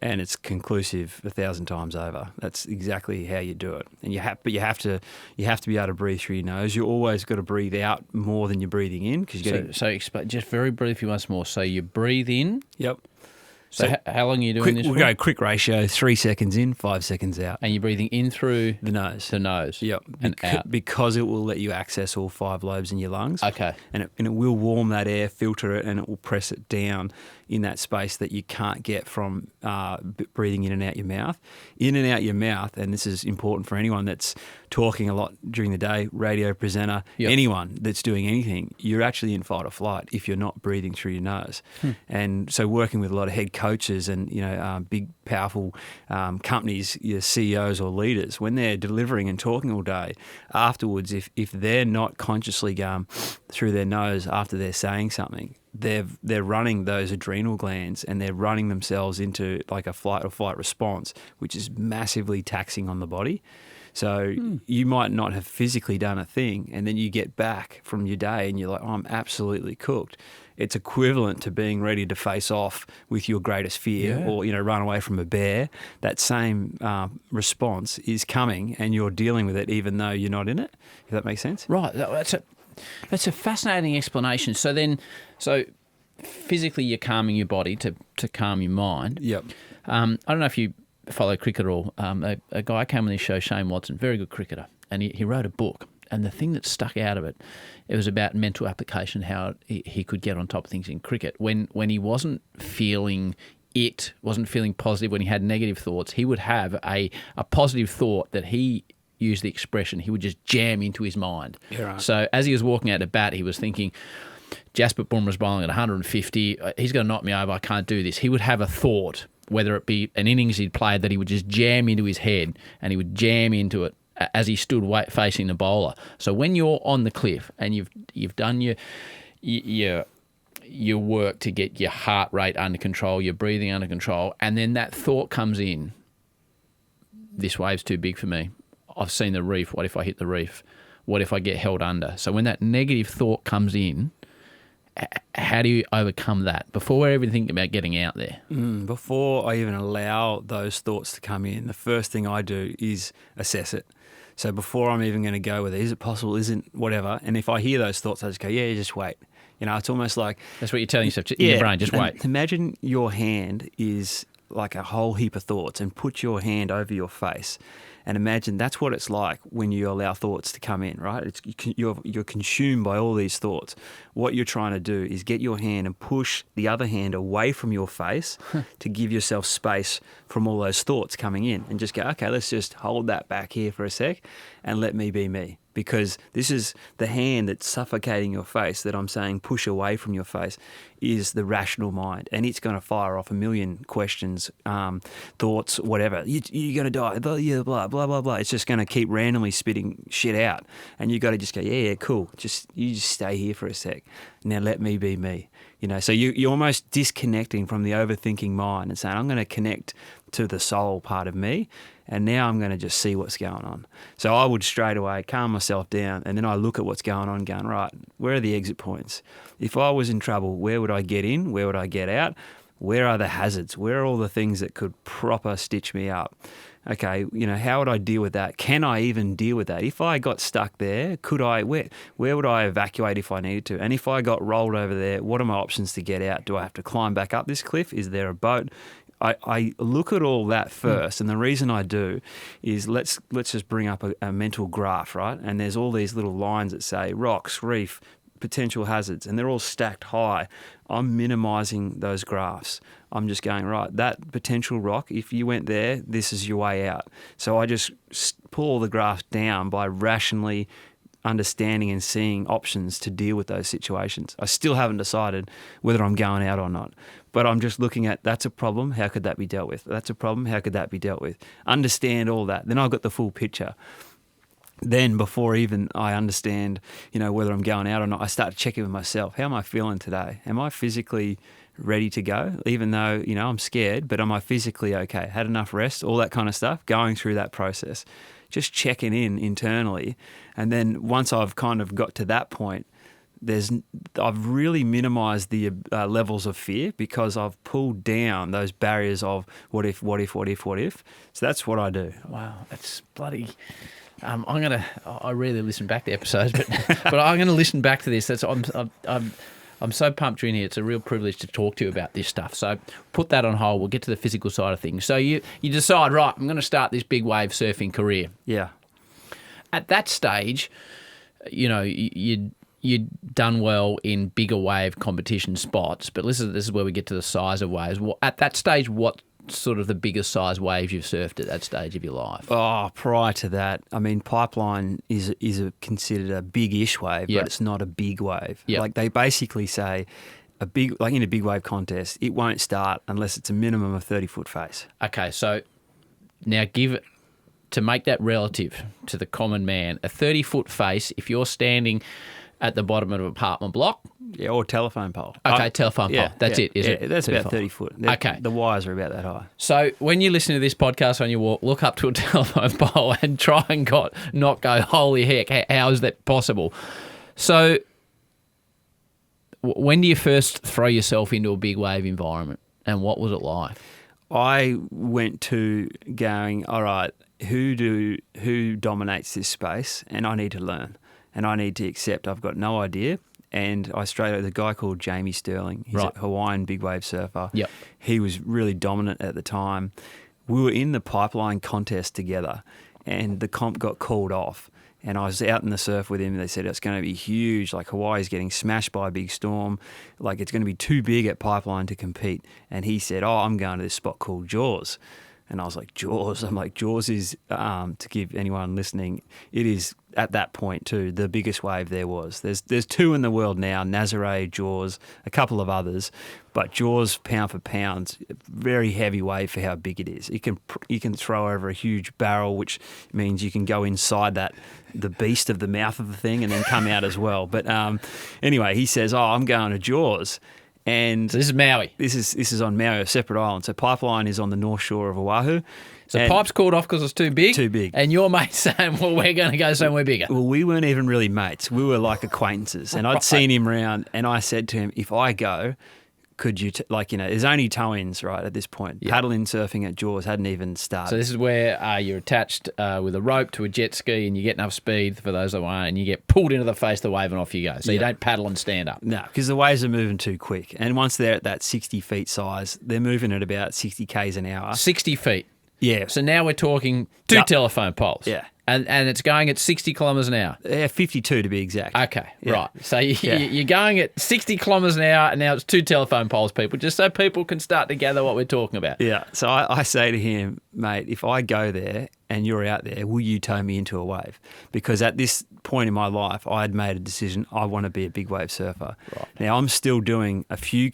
Speaker 2: And it's conclusive 1,000 times over. That's exactly how you do it. And you have to be able to breathe through your nose. You always got to breathe out more than you're breathing in because you
Speaker 1: So explain just very briefly once more. So you breathe in.
Speaker 2: Yep.
Speaker 1: So how long are you doing this
Speaker 2: We'll
Speaker 1: for?
Speaker 2: go quick ratio, 3 seconds in, 5 seconds out.
Speaker 1: And you're breathing in through
Speaker 2: The nose.
Speaker 1: the nose.
Speaker 2: Yep.
Speaker 1: And out.
Speaker 2: Because it will let you access all 5 lobes in your lungs.
Speaker 1: Okay.
Speaker 2: And it will warm that air, filter it, and it will press it down in that space that you can't get from breathing in and out your mouth. In and out your mouth, and this is important for anyone that's talking a lot during the day, radio presenter,
Speaker 1: Yep.
Speaker 2: anyone that's doing anything, you're actually in fight or flight if you're not breathing through your nose. And so working with a lot of head coaches and big, powerful companies, your CEOs or leaders, when they're delivering and talking all day, afterwards, if they're not consciously going through their nose after they're saying something, they're running those adrenal glands and they're running themselves into like a flight or fight response, which is massively taxing on the body. So you might not have physically done a thing, and then you get back from your day and you're like, oh, I'm absolutely cooked. It's equivalent to being ready to face off with your greatest fear or, run away from a bear. That same response is coming and you're dealing with it even though you're not in it, if that makes sense.
Speaker 1: Right. That's a fascinating explanation. So physically you're calming your body to calm your mind.
Speaker 2: Yep.
Speaker 1: I don't know if you follow cricket at all. A guy came on this show, Shane Watson, very good cricketer, and he wrote a book. And the thing that stuck out of it was about mental application, how he could get on top of things in cricket. When he wasn't feeling positive, when he had negative thoughts, he would have a positive thought that he used the expression, he would just jam into his mind.
Speaker 2: Yeah, right.
Speaker 1: So as he was walking out to bat, he was thinking, Jasprit Bumrah's bowling at 150, he's going to knock me over, I can't do this. He would have a thought, whether it be an innings he'd played, that he would just jam into his head, and he would jam into it as he stood facing the bowler. So when you're on the cliff and you've done your work to get your heart rate under control, your breathing under control, and then that thought comes in, this wave's too big for me. I've seen the reef. What if I hit the reef? What if I get held under? So when that negative thought comes in, how do you overcome that before we're even thinking about getting out there?
Speaker 2: Before I even allow those thoughts to come in, the first thing I do is assess it. So before I'm even going to go with it, is it possible, isn't, whatever. And if I hear those thoughts, I just go, yeah, just wait. It's almost like...
Speaker 1: That's what you're telling yourself in your brain, just wait.
Speaker 2: Imagine your hand is like a whole heap of thoughts, and put your hand over your face. And imagine that's what it's like when you allow thoughts to come in, right? You're consumed by all these thoughts. What you're trying to do is get your hand and push the other hand away from your face to give yourself space from all those thoughts coming in, and just go, okay, let's just hold that back here for a sec and let me be me. Because this is the hand that's suffocating your face that I'm saying push away from your face is the rational mind. And it's going to fire off a million questions, thoughts, whatever. You're going to die, blah, blah, blah, blah. It's just going to keep randomly spitting shit out. And you got to just go, yeah, cool. You just stay here for a sec. Now let me be me. So you're almost disconnecting from the overthinking mind and saying, I'm going to connect to the soul part of me, and now I'm going to just see what's going on. So I would straight away calm myself down, and then I look at what's going on going, right, where are the exit points? If I was in trouble, where would I get in? Where would I get out? Where are the hazards? Where are all the things that could proper stitch me up? okay, how would I deal with that? Can I even deal with that? If I got stuck there, where would I evacuate if I needed to? And if I got rolled over there, what are my options to get out? Do I have to climb back up this cliff? Is there a boat? I look at all that first, and the reason I do is let's just bring up a mental graph, right? And there's all these little lines that say rocks, reef, potential hazards, and they're all stacked high. I'm minimising those graphs. I'm just going, right, that potential rock, if you went there, this is your way out. So I just pull the graphs down by rationally understanding and seeing options to deal with those situations. I still haven't decided whether I'm going out or not, but I'm just looking at, that's a problem, how could that be dealt with? That's a problem, how could that be dealt with? Understand all that. Then I've got the full picture. Then before even I understand, whether I'm going out or not, I start checking with myself. How am I feeling today? Am I physically ready to go? Even though, I'm scared, but am I physically okay? Had enough rest? All that kind of stuff, going through that process. Just checking in internally. And then once I've kind of got to that point, I've really minimised the levels of fear because I've pulled down those barriers of what if. So that's what I do.
Speaker 1: Wow, that's bloody... I rarely listen back to episodes, but I'm going to listen back to this. I'm so pumped you're in here. It's a real privilege to talk to you about this stuff. So put that on hold. We'll get to the physical side of things. So you decide, right, I'm going to start this big wave surfing career.
Speaker 2: Yeah.
Speaker 1: At that stage, you'd done well in bigger wave competition spots, but this is where we get to the size of waves. At that stage, what sort of the biggest size waves you've surfed at that stage of your life?
Speaker 2: Oh, prior to that, Pipeline is considered a big-ish wave, but it's not a big wave.
Speaker 1: Yep.
Speaker 2: Like they basically say, in a big wave contest, it won't start unless it's a minimum of 30-foot face.
Speaker 1: Okay, so now to make that relative to the common man, a 30-foot face, if you're standing at the bottom of an apartment block.
Speaker 2: Yeah, or telephone pole.
Speaker 1: Okay, telephone pole. That's it, is it?
Speaker 2: That's about 30 foot.
Speaker 1: Okay.
Speaker 2: The wires are about that high.
Speaker 1: So when you listen to this podcast on your walk, look up to a telephone pole and try and not go, holy heck, how is that possible? So when do you first throw yourself into a big wave environment, and what was it like?
Speaker 2: I went to going, all right, who dominates this space, and I need to learn. And I need to accept I've got no idea. And I the guy called Jamie Sterling. He's a Hawaiian big wave surfer.
Speaker 1: Yep.
Speaker 2: He was really dominant at the time. We were in the Pipeline contest together, and the comp got called off. And I was out in the surf with him, and they said it's going to be huge. Like Hawaii's getting smashed by a big storm. Like it's going to be too big at Pipeline to compete. And he said, I'm going to this spot called Jaws. And I was like, Jaws? I'm like, Jaws is, to give anyone listening, it is at that point too, the biggest wave there was. There's two in the world now, Nazare, Jaws, a couple of others. But Jaws, pound for pound, very heavy wave for how big it is. You can throw over a huge barrel, which means you can go inside the beast of the mouth of the thing and then come out as well. But anyway, he says, I'm going to Jaws. And
Speaker 1: so this is Maui.
Speaker 2: This is on Maui, a separate island. So Pipeline is on the north shore of Oahu.
Speaker 1: So Pipe's called off because it's too big?
Speaker 2: Too big.
Speaker 1: And your mate's saying, well, we're going to go somewhere bigger.
Speaker 2: Well, we weren't even really mates. We were like acquaintances. And I'd seen him around, and I said to him, if I go, could you, there's only tow-ins, right, at this point. Yep. Paddle-in surfing at Jaws hadn't even started.
Speaker 1: So this is where you're attached with a rope to a jet ski, and you get enough speed for those that want, and you get pulled into the face of the wave and off you go. So you don't paddle and stand up.
Speaker 2: No, because the waves are moving too quick. And once they're at that 60 feet size, they're moving at about 60 k's an hour.
Speaker 1: 60 feet?
Speaker 2: Yeah.
Speaker 1: So now we're talking two telephone poles.
Speaker 2: Yeah.
Speaker 1: And it's going at 60 kilometres an hour?
Speaker 2: Yeah, 52 to be exact.
Speaker 1: Okay, right. So you're going at 60 kilometres an hour, and now it's two telephone poles, people, just so people can start to gather what we're talking about.
Speaker 2: Yeah. So I say to him, mate, if I go there and you're out there, will you tow me into a wave? Because at this point in my life, I had made a decision, I want to be a big wave surfer. Right. Now, I'm still doing a few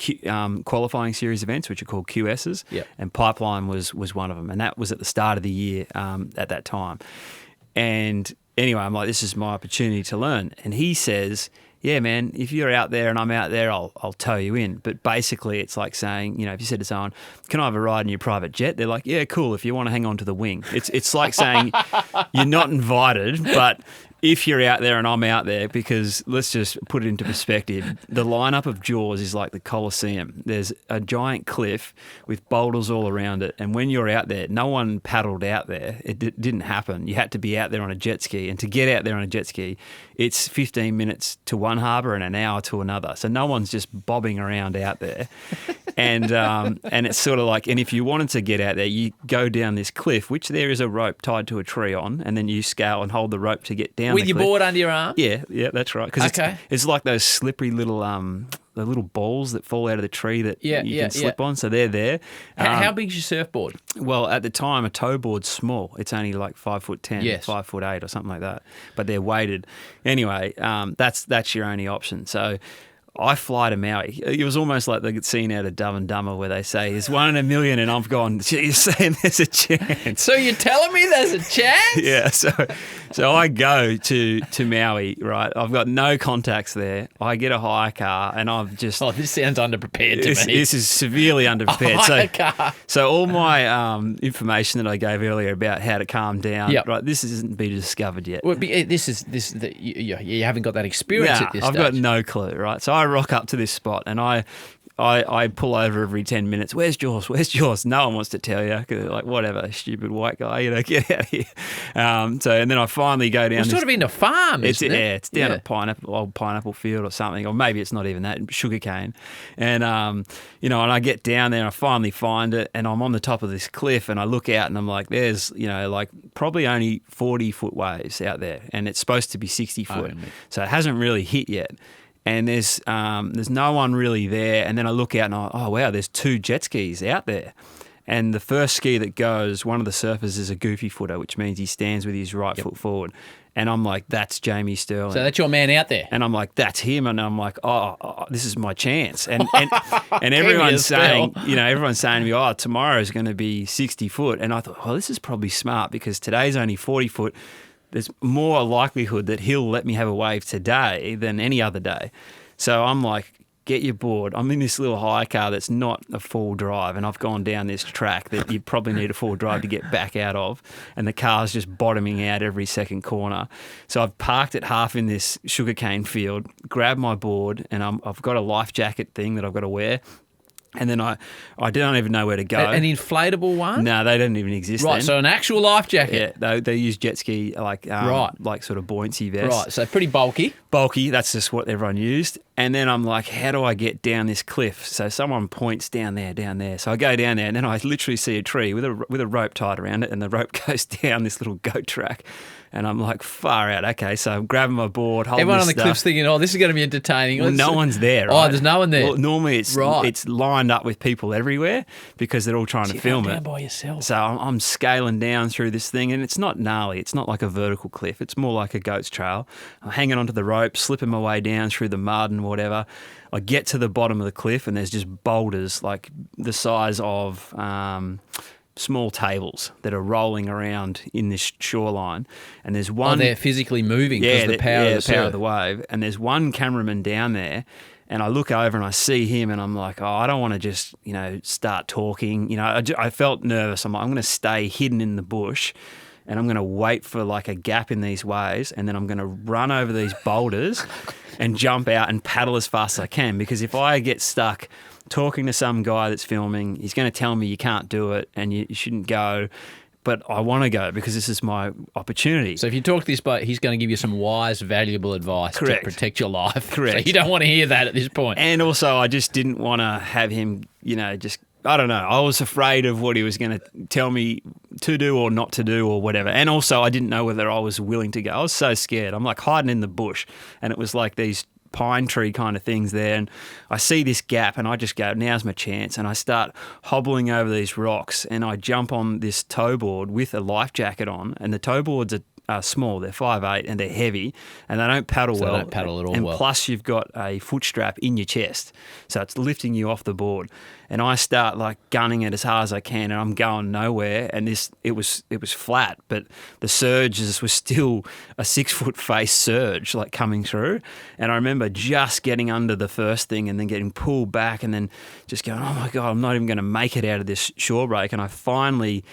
Speaker 2: qualifying series events, which are called QSs, and Pipeline was one of them. And that was at the start of the year at that time. And anyway, I'm like, this is my opportunity to learn. And he says, yeah, man, if you're out there and I'm out there, I'll tow you in. But basically it's like saying, if you said to someone, can I have a ride in your private jet? They're like, yeah, cool, if you want to hang on to the wing. It's like saying you're not invited, but if you're out there and I'm out there, because let's just put it into perspective, the lineup of Jaws is like the Colosseum. There's a giant cliff with boulders all around it, and when you're out there, no one paddled out there. It didn't happen. You had to be out there on a jet ski, and to get out there on a jet ski, it's 15 minutes to one harbour and an hour to another. So no one's just bobbing around out there. And it's sort of like, and if you wanted to get out there, you go down this cliff, which there is a rope tied to a tree on, and then you scale and hold the rope to get down
Speaker 1: With
Speaker 2: the
Speaker 1: your
Speaker 2: cliff.
Speaker 1: board under your arm?
Speaker 2: Yeah, that's right. Because it's like those slippery little the little balls that fall out of the tree that you can slip on. So they're there.
Speaker 1: How big's your surfboard?
Speaker 2: Well, at the time, a tow board's small. It's only like 5'10",
Speaker 1: Yes.
Speaker 2: 5'8", or something like that. But they're weighted. Anyway, that's your only option. So I fly to Maui. It was almost like the scene out of Dumb and Dumber where they say, it's 1 in a million, and I've gone, you're saying there's a chance.
Speaker 1: So you're telling me there's a chance?
Speaker 2: Yeah, so I go to Maui, right? I've got no contacts there. I get a hire car, and I've just...
Speaker 1: Oh, this sounds underprepared to me.
Speaker 2: This is severely underprepared.
Speaker 1: Hire car.
Speaker 2: So all my information that I gave earlier about how to calm down, right? This hasn't been discovered yet.
Speaker 1: Well, you haven't got that experience at this
Speaker 2: I've
Speaker 1: stage.
Speaker 2: got no clue, right? So I rock up to this spot, and I pull over every 10 minutes. Where's Jaws? Where's Jaws? No one wants to tell you, because they're like, whatever, stupid white guy, get out of here. And then I finally go down.
Speaker 1: It's sort of in a farm, isn't it?
Speaker 2: Yeah, it's down at old pineapple field or something, or maybe it's not even that, sugarcane. And and I get down there and I finally find it, and I'm on the top of this cliff, and I look out and I'm like, there's like probably only 40-foot waves out there, and it's supposed to be 60 foot, so it hasn't really hit yet. And there's no one really there. And then I look out and oh wow, there's 2 jet skis out there. And the first ski that goes, one of the surfers is a goofy footer, which means he stands with his right foot forward. And I'm like, that's Jamie Sterling.
Speaker 1: So that's your man out there.
Speaker 2: And I'm like, that's him. And I'm like, oh, this is my chance. And everyone's saying, everyone's saying to me, oh, tomorrow's going to be 60 foot. And I thought, well, this is probably smart, because today's only 40 foot. There's more likelihood that he'll let me have a wave today than any other day. So I'm like, get your board. I'm in this little hire car that's not a full drive, and I've gone down this track that you probably need a full drive to get back out of, and the car's just bottoming out every second corner. So I've parked it half in this sugarcane field, grabbed my board, and I've got a life jacket thing that I've got to wear. And then I don't even know where to go.
Speaker 1: An inflatable one?
Speaker 2: No, they didn't even exist
Speaker 1: Right,
Speaker 2: then.
Speaker 1: so an actual life jacket.
Speaker 2: Yeah, they use jet ski like sort of buoyancy vests.
Speaker 1: Right, so pretty bulky.
Speaker 2: Bulky, that's just what everyone used. And then I'm like, how do I get down this cliff? So someone points down there. So I go down there, and then I literally see a tree with a rope tied around it, and the rope goes down this little goat track. And I'm like, far out. Okay, so I'm grabbing my board, holding
Speaker 1: Everyone on the
Speaker 2: stuff.
Speaker 1: cliff's thinking, oh, this is going to be entertaining.
Speaker 2: Well, no one's there, right?
Speaker 1: Oh, there's no one there.
Speaker 2: Well, normally it's lined up with people everywhere, because they're all trying to film it.
Speaker 1: Down by yourself.
Speaker 2: So I'm scaling down through this thing, and it's not gnarly. It's not like a vertical cliff. It's more like a goat's trail. I'm hanging onto the rope, slipping my way down through the mud and whatever. I get to the bottom of the cliff, and there's just boulders like the size of small tables that are rolling around in this shoreline. And there's one...
Speaker 1: Oh, they're physically moving because of the power of the
Speaker 2: wave. And there's one cameraman down there, and I look over and I see him, and I'm like, oh, I don't want to just, start talking. I felt nervous. I'm like, I'm going to stay hidden in the bush, and I'm going to wait for like a gap in these waves, and then I'm going to run over these boulders and jump out and paddle as fast as I can, because if I get stuck talking to some guy that's filming, he's going to tell me you can't do it and you shouldn't go. But I want to go because this is my opportunity.
Speaker 1: So if you talk to this bloke, he's going to give you some wise, valuable advice to protect your life.
Speaker 2: Correct.
Speaker 1: So you don't want to hear that at this point.
Speaker 2: And also, I just didn't want to have him, I don't know. I was afraid of what he was going to tell me to do or not to do or whatever. And also, I didn't know whether I was willing to go. I was so scared. I'm like hiding in the bush, and it was like these pine tree kind of things there, and I see this gap, and I just go, now's my chance, and I start hobbling over these rocks, and I jump on this tow board with a life jacket on, and the tow boards are small, they're 5'8", and they're heavy, and they don't paddle well.
Speaker 1: They don't paddle at all.
Speaker 2: And
Speaker 1: well.
Speaker 2: Plus you've got a foot strap in your chest, so it's lifting you off the board. And I start like gunning it as hard as I can, and I'm going nowhere. And it was flat, but the surges was still a 6 foot face surge like coming through. And I remember just getting under the first thing and then getting pulled back, and then just going, oh my God, I'm not even going to make it out of this shore break. And I finally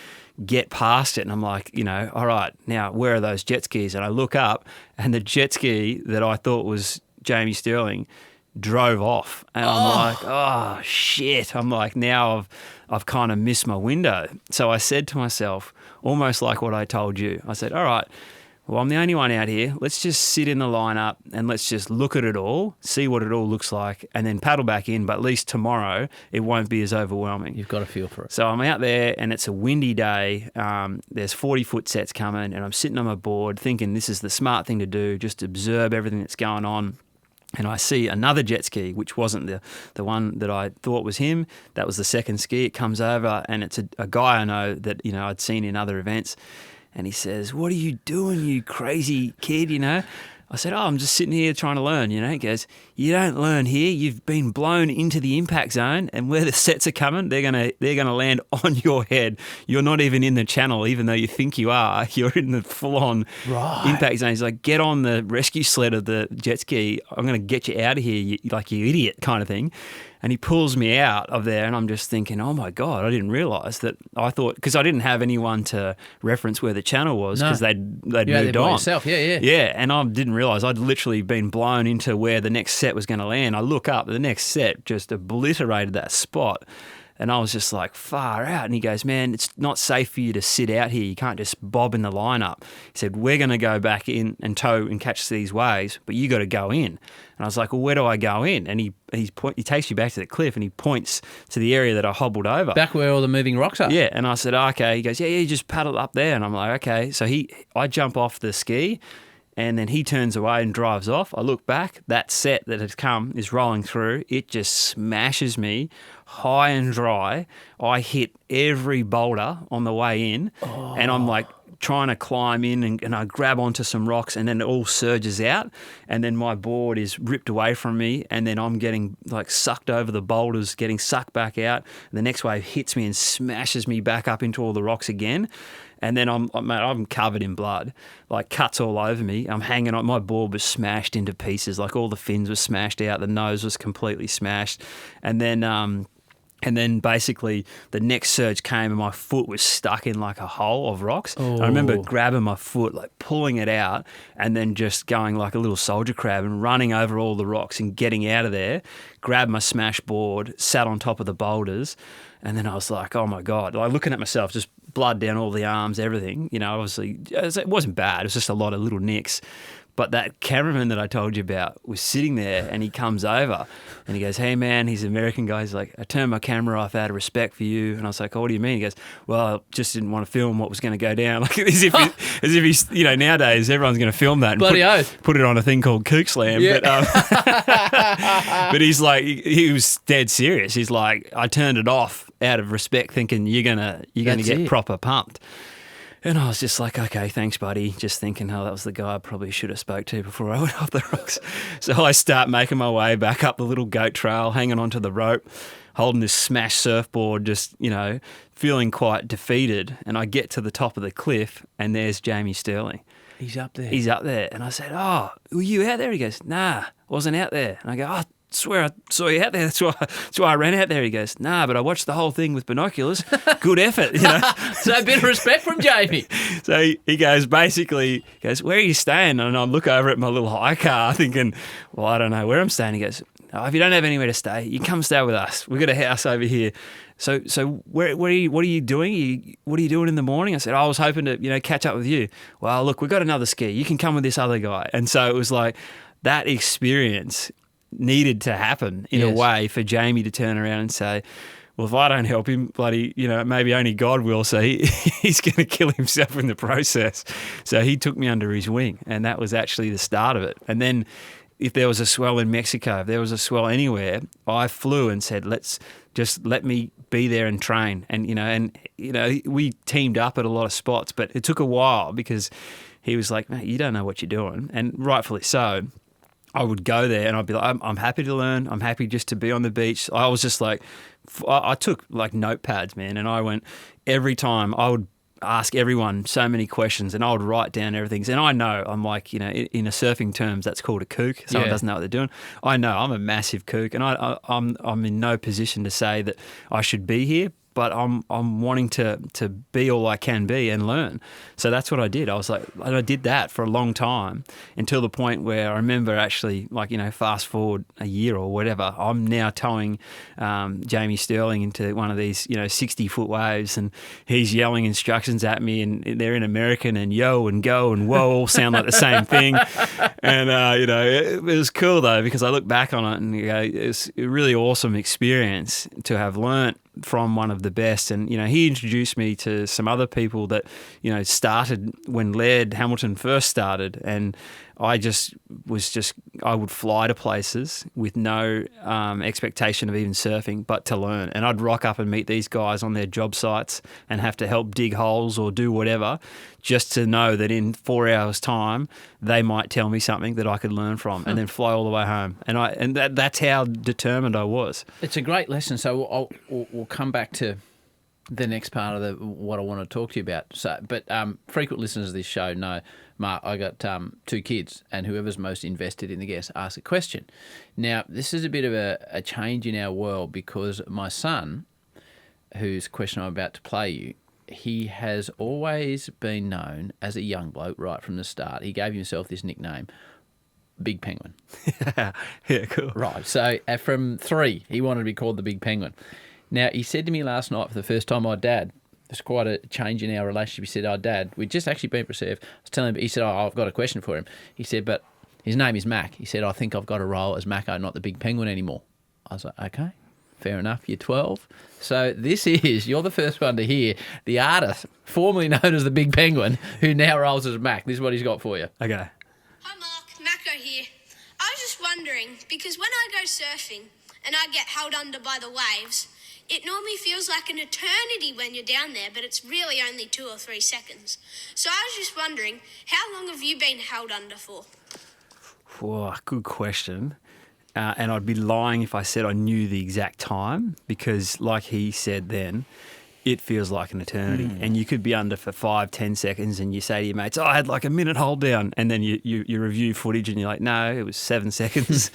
Speaker 2: get past it. And I'm like, all right, now where are those jet skis? And I look up, and the jet ski that I thought was Jamie Sterling drove off. And I'm like, oh, shit. I'm like, now I've kind of missed my window. So I said to myself, almost like what I told you, I said, all right, well, I'm the only one out here. Let's just sit in the lineup and let's just look at it all, see what it all looks like, and then paddle back in. But at least tomorrow it won't be as overwhelming.
Speaker 1: You've got a feel for it.
Speaker 2: So I'm out there and it's a windy day. There's 40-foot sets coming, and I'm sitting on my board thinking this is the smart thing to do, just observe everything that's going on. And I see another jet ski, which wasn't the one that I thought was him. That was the second ski. It comes over, and it's a guy I know that I'd seen in other events. And he says, "What are you doing, you crazy kid?" I said, "Oh, I'm just sitting here trying to learn." He goes, "You don't learn here. You've been blown into the impact zone, and where the sets are coming, they're gonna land on your head. You're not even in the channel, even though you think you are. You're in the full-on impact zone." He's like, "Get on the rescue sled of the jet ski. I'm gonna get you out of here, you idiot," kind of thing. And he pulls me out of there, and I'm just thinking, oh my God, I didn't realise that. I thought, because I didn't have anyone to reference where the channel was, because they'd moved on.
Speaker 1: Yourself. Yeah.
Speaker 2: Yeah, and I didn't realise I'd literally been blown into where the next set was going to land. I look up, the next set just obliterated that spot. And I was just like, far out. And he goes, "Man, it's not safe for you to sit out here. You can't just bob in the lineup." He said, "We're going to go back in and tow and catch these waves, but you got to go in." And I was like, "Well, where do I go in?" And he takes you back to the cliff, and he points to the area that I hobbled over.
Speaker 1: Back where all the moving rocks are.
Speaker 2: Yeah. And I said, "Okay." He goes, yeah, you just paddle up there. And I'm like, okay. So I jump off the ski, and then he turns away and drives off. I look back, that set that has come is rolling through. It just smashes me high and dry. I hit every boulder on the way in, and I'm like trying to climb in, and I grab onto some rocks, and then it all surges out, and then my board is ripped away from me, and then I'm getting like sucked over the boulders, getting sucked back out. The next wave hits me and smashes me back up into all the rocks again. And then I'm covered in blood, like cuts all over me. I'm hanging on. My board was smashed into pieces, like all the fins were smashed out. The nose was completely smashed. And then basically the next surge came, and my foot was stuck in like a hole of rocks. I remember grabbing my foot, like pulling it out, and then just going like a little soldier crab and running over all the rocks and getting out of there, grabbed my smashed board, sat on top of the boulders. And then I was like, oh my God, like looking at myself, just blood down all the arms, everything. Obviously it wasn't bad. It was just a lot of little nicks. But that cameraman that I told you about was sitting there, and he comes over and he goes, "Hey man," he's an American guy. He's like, "I turned my camera off out of respect for you." And I was like, "Oh, what do you mean?" He goes, "Well, I just didn't want to film what was going to go down." Like as if he's, nowadays everyone's going to film that and
Speaker 1: Bloody oath.
Speaker 2: Put it on a thing called Kook Slam.
Speaker 1: Yeah.
Speaker 2: But he's like, he was dead serious. He's like, "I turned it off out of respect, thinking you're gonna get proper pumped." And I was just like, okay, thanks, buddy. Just thinking, that was the guy I probably should have spoke to before I went off the rocks. So I start making my way back up the little goat trail, hanging onto the rope, holding this smashed surfboard, just, feeling quite defeated. And I get to the top of the cliff, and there's Jamie Sterling.
Speaker 1: He's up there.
Speaker 2: And I said, "Oh, were you out there?" He goes, "Nah, wasn't out there." And I go, "Oh, I swear I saw you out there. That's why I ran out there." He goes, "Nah, but I watched the whole thing with binoculars. Good effort."
Speaker 1: So a bit of respect from Jamie.
Speaker 2: So he goes, "Where are you staying?" And I look over at my little hire car thinking, well, I don't know where I'm staying. He goes, "Oh, if you don't have anywhere to stay, you come stay with us. We've got a house over here. So what are you doing? What are you doing in the morning?" I said, "I was hoping to, catch up with you." "Well, look, we've got another ski. You can come with this other guy." And so it was like that experience needed to happen in a way for Jamie to turn around and say, well, if I don't help him, bloody, maybe only God will. So he's going to kill himself in the process. So he took me under his wing, and that was actually the start of it. And then if there was a swell in Mexico, if there was a swell anywhere, I flew and said, let me be there and train. And, we teamed up at a lot of spots, but it took a while because he was like, "Mate, you don't know what you're doing." And rightfully so. I would go there and I'd be like, I'm happy to learn. I'm happy just to be on the beach. I was just like, I took like notepads, man, and I went every time I would ask everyone so many questions, and I would write down everything. And I know I'm like, in a surfing terms, that's called a kook. Someone doesn't know what they're doing. I know I'm a massive kook, and I'm in no position to say that I should be here, but I'm wanting to be all I can be and learn. So that's what I did. And I did that for a long time until the point where I remember actually, fast forward a year or whatever, I'm now towing Jamie Sterling into one of these 60-foot waves, and he's yelling instructions at me, and they're in American, and yo and go and whoa all sound like the same thing. And it was cool though, because I look back on it and it's a really awesome experience to have learnt from one of the best. And he introduced me to some other people that started when Laird Hamilton first started, and I would fly to places with no expectation of even surfing, but to learn. And I'd rock up and meet these guys on their job sites and have to help dig holes or do whatever, just to know that in 4 hours' time they might tell me something that I could learn from, and then fly all the way home. And that's how determined I was.
Speaker 1: It's a great lesson. So we'll come back to the next part of what I want to talk to you about. So, but frequent listeners of this show know, Mark, I got 2 kids, and whoever's most invested in the guest asks a question. Now, this is a bit of a change in our world, because my son, whose question I'm about to play you, he has always been known as a young bloke right from the start. He gave himself this nickname, Big Penguin.
Speaker 2: Yeah, cool.
Speaker 1: Right, so from 3, he wanted to be called the Big Penguin. Now, he said to me last night for the first time, Dad, there's quite a change in our relationship. He said, Dad, we'd just actually been for a surf. I was telling him, he said, I've got a question for him. He said, but his name is Mac. He said, I think I've got a role as Macco, not the Big Penguin anymore. I was like, okay, fair enough. You're 12. So you're the first one to hear the artist, formerly known as the Big Penguin, who now rolls as Mac. This is what he's got for you.
Speaker 2: Okay.
Speaker 3: Hi, Mark. Macco here. I was just wondering, because when I go surfing and I get held under by the waves, it normally feels like an eternity when you're down there, but it's really only 2 or 3 seconds. So I was just wondering, how long have you been held under for?
Speaker 2: Whoa, good question. And I'd be lying if I said I knew the exact time, because like he said then, it feels like an eternity. And you could be under for 5-10 seconds, and you say to your mates, I had like a minute hold down. And then you review footage and you're like, no, it was 7 seconds.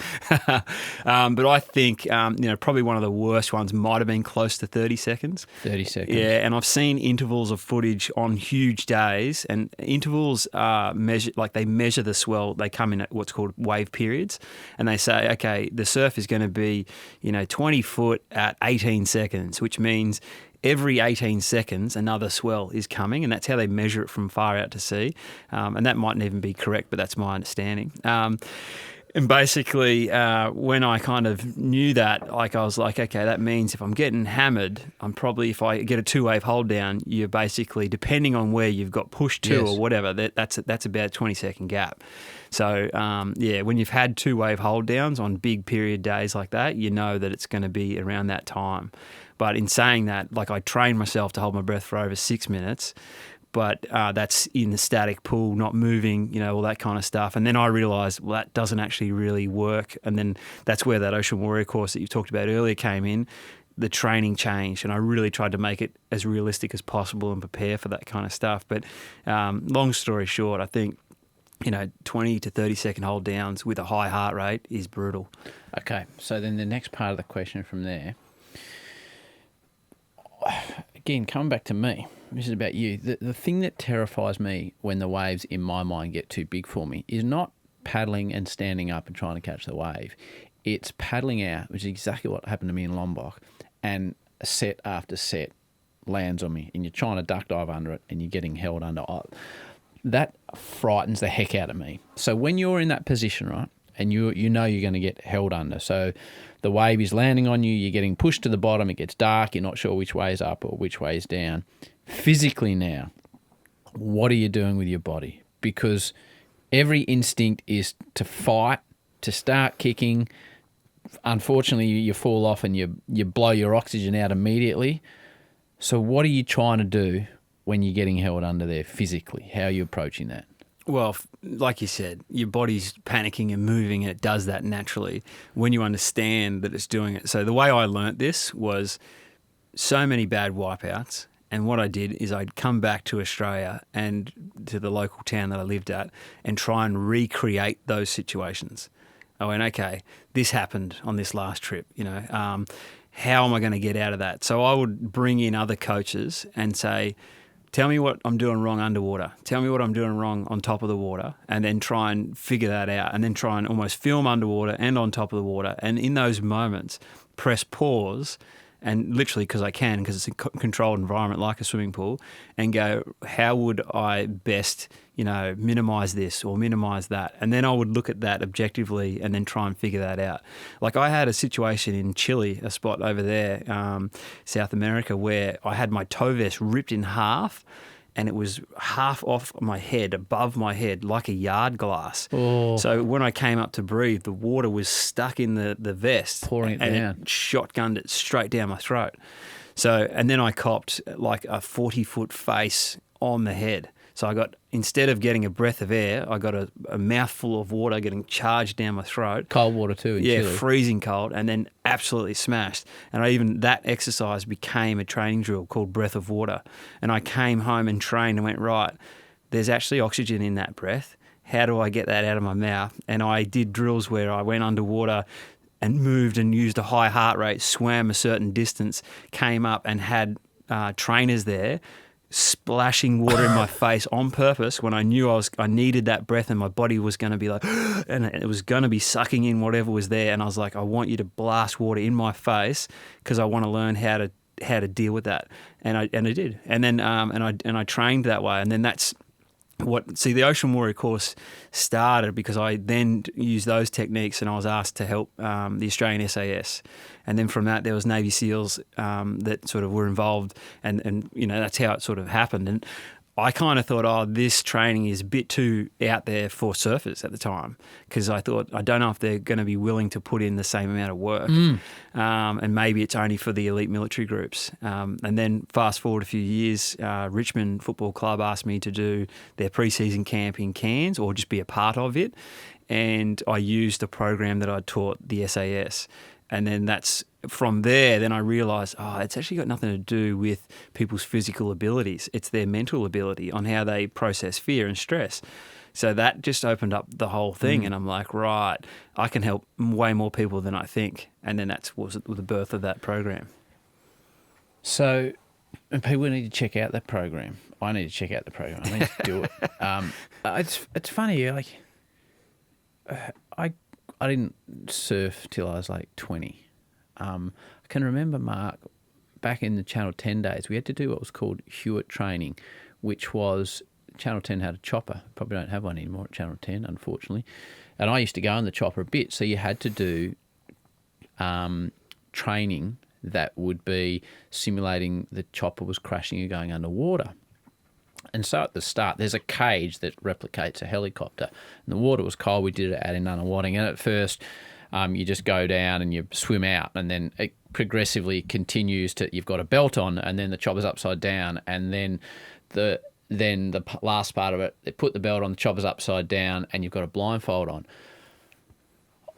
Speaker 2: But I think, probably one of the worst ones might have been close to 30 seconds.
Speaker 1: 30 seconds.
Speaker 2: Yeah, and I've seen intervals of footage on huge days, and intervals are measured, like they measure the swell. They come in at what's called wave periods, and they say, okay, the surf is going to be, 20 foot at 18 seconds, which means every 18 seconds, another swell is coming, and that's how they measure it from far out to sea. And that mightn't even be correct, but that's my understanding. And basically, when I kind of knew that, I was like, okay, that means if I'm getting hammered, if I get a 2-wave hold down, you're basically, depending on where you've got pushed to or whatever, that's about a 20-second gap. So, when you've had 2-wave hold downs on big period days like that, you know that it's going to be around that time. But in saying that, I trained myself to hold my breath for over 6 minutes, but that's in the static pool, not moving, all that kind of stuff. And then I realised, well, that doesn't actually really work. And then that's where that Ocean Warrior course that you talked about earlier came in. The training changed, and I really tried to make it as realistic as possible and prepare for that kind of stuff. But long story short, I think 20 to 30 second hold downs with a high heart rate is brutal.
Speaker 1: Okay, so then the next part of the question from there, again, coming back to me, this is about you. The thing that terrifies me when the waves in my mind get too big for me is not paddling and standing up and trying to catch the wave. It's paddling out, which is exactly what happened to me in Lombok, and set after set lands on me, and you're trying to duck dive under it, and you're getting held under. That frightens the heck out of me. So when you're in that position, right, and you know you're going to get held under, so the wave is landing on you, you're getting pushed to the bottom, it gets dark, you're not sure which way is up or which way is down. Physically now, what are you doing with your body? Because every instinct is to fight, to start kicking. Unfortunately, you fall off and you blow your oxygen out immediately. So what are you trying to do when you're getting held under there physically? How are you approaching that?
Speaker 2: Well, like you said, your body's panicking and moving, and it does that naturally when you understand that it's doing it. So the way I learnt this was so many bad wipeouts, and what I did is I'd come back to Australia and to the local town that I lived at and try and recreate those situations. I went, okay, this happened on this last trip, how am I going to get out of that? So I would bring in other coaches and say, tell me what I'm doing wrong underwater. Tell me what I'm doing wrong on top of the water, and then try and figure that out, and then try and almost film underwater and on top of the water. And in those moments, press pause, and literally because it's a controlled environment like a swimming pool, and go, how would I best, minimise this or minimise that? And then I would look at that objectively and then try and figure that out. Like I had a situation in Chile, a spot over there, South America, where I had my tow vest ripped in half, and it was half off my head, above my head, like a yard glass.
Speaker 1: Oh.
Speaker 2: So when I came up to breathe, the water was stuck in the vest.
Speaker 1: Pouring it
Speaker 2: and
Speaker 1: down.
Speaker 2: It shotgunned it straight down my throat. So, and then I copped like a 40-foot face on the head. So I got, instead of getting a breath of air, I got a mouthful of water getting charged down my throat.
Speaker 1: Cold water too in Chile.
Speaker 2: Freezing cold, and then absolutely smashed. And that exercise became a training drill called breath of water. And I came home and trained and went, right, there's actually oxygen in that breath. How do I get that out of my mouth? And I did drills where I went underwater and moved and used a high heart rate, swam a certain distance, came up and had trainers there splashing water in my face on purpose when I knew I needed that breath, and my body was going to be like, and it was going to be sucking in whatever was there. And I was like, I want you to blast water in my face because I want to learn how to deal with that. And I did. And then and I trained that way. And then that's the Ocean Warrior course started because I then used those techniques, and I was asked to help the Australian SAS. And then from that, there was Navy SEALs that sort of were involved, and that's how it sort of happened. And I kind of thought, this training is a bit too out there for surfers at the time, because I thought, I don't know if they're going to be willing to put in the same amount of work. And maybe it's only for the elite military groups. And then fast forward a few years, Richmond Football Club asked me to do their pre-season camp in Cairns, or just be a part of it. And I used a program that I taught the SAS. And then from there, then I realised, it's actually got nothing to do with people's physical abilities. It's their mental ability on how they process fear and stress. So that just opened up the whole thing. And I'm like, right, I can help way more people than I think. And then that was the birth of that program.
Speaker 1: So people need to check out that program. I need to check out the program. I need to do it. It's funny, like I didn't surf till I was like 20. I can remember, Mark, back in the Channel 10 days, we had to do what was called Hewitt training, which was Channel 10 had a chopper. Probably don't have one anymore at Channel 10, unfortunately. And I used to go in the chopper a bit, so you had to do training that would be simulating the chopper was crashing and going underwater. And so at the start, there's a cage that replicates a helicopter. And the water was cold. We did it out in Nunawading. And at first, you just go down and you swim out. And then it progressively continues to, you've got a belt on, and then the chopper's upside down. And then the last part of it, they put the belt on, the chopper's upside down, and you've got a blindfold on.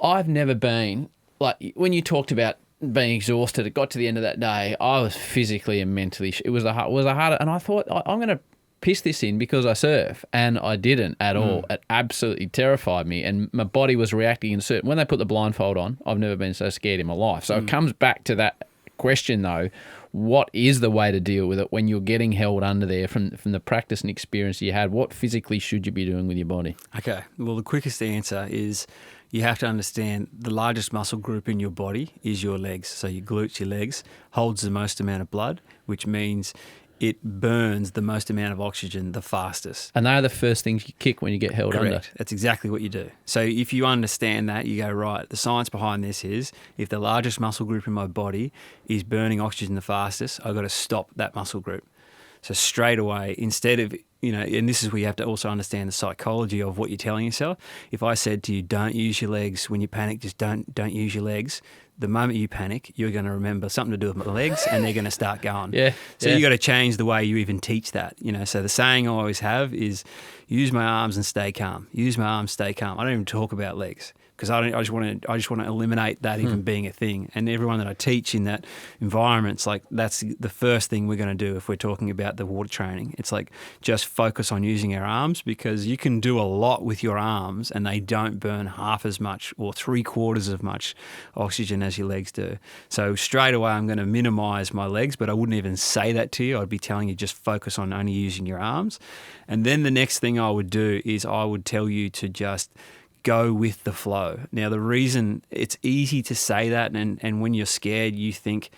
Speaker 1: I've never been, like, when you talked about being exhausted, it got to the end of that day, I was physically and mentally, it was a hard, and I thought, I'm going to piss this in because I surf, and I didn't at all. It absolutely terrified me, and my body was reacting in certain. When they put the blindfold on, I've never been so scared in my life. So it comes back to that question though: what is the way to deal with it when you're getting held under there? From the practice and experience you had, what physically should you be doing with your body?
Speaker 2: Okay, well, the quickest answer is you have to understand the largest muscle group in your body is your legs. So your glutes, your legs, holds the most amount of blood, which means it burns the most amount of oxygen the fastest.
Speaker 1: And they are the first things you kick when you get held under.
Speaker 2: Correct. That's exactly what you do. So if you understand that, you go, right, the science behind this is if the largest muscle group in my body is burning oxygen the fastest, I've got to stop that muscle group. So straight away, instead of, and this is where you have to also understand the psychology of what you're telling yourself. If I said to you, don't use your legs when you panic, just don't use your legs. The moment you panic, you're going to remember something to do with my legs, and they're going to start going. So you got to change the way you even teach that. So the saying I always have is, use my arms and stay calm. Use my arms, stay calm. I don't even talk about legs because I just want to eliminate that even being a thing. And everyone that I teach in that environment, it's like that's the first thing we're going to do if we're talking about the water training. It's like just focus on using our arms, because you can do a lot with your arms and they don't burn half as much or 3/4 as much oxygen as your legs do. So straight away I'm going to minimize my legs, but I wouldn't even say that to you. I'd be telling you just focus on only using your arms. And then the next thing I would do is I would tell you to just go with the flow. Now, the reason it's easy to say that, and when you're scared, you think,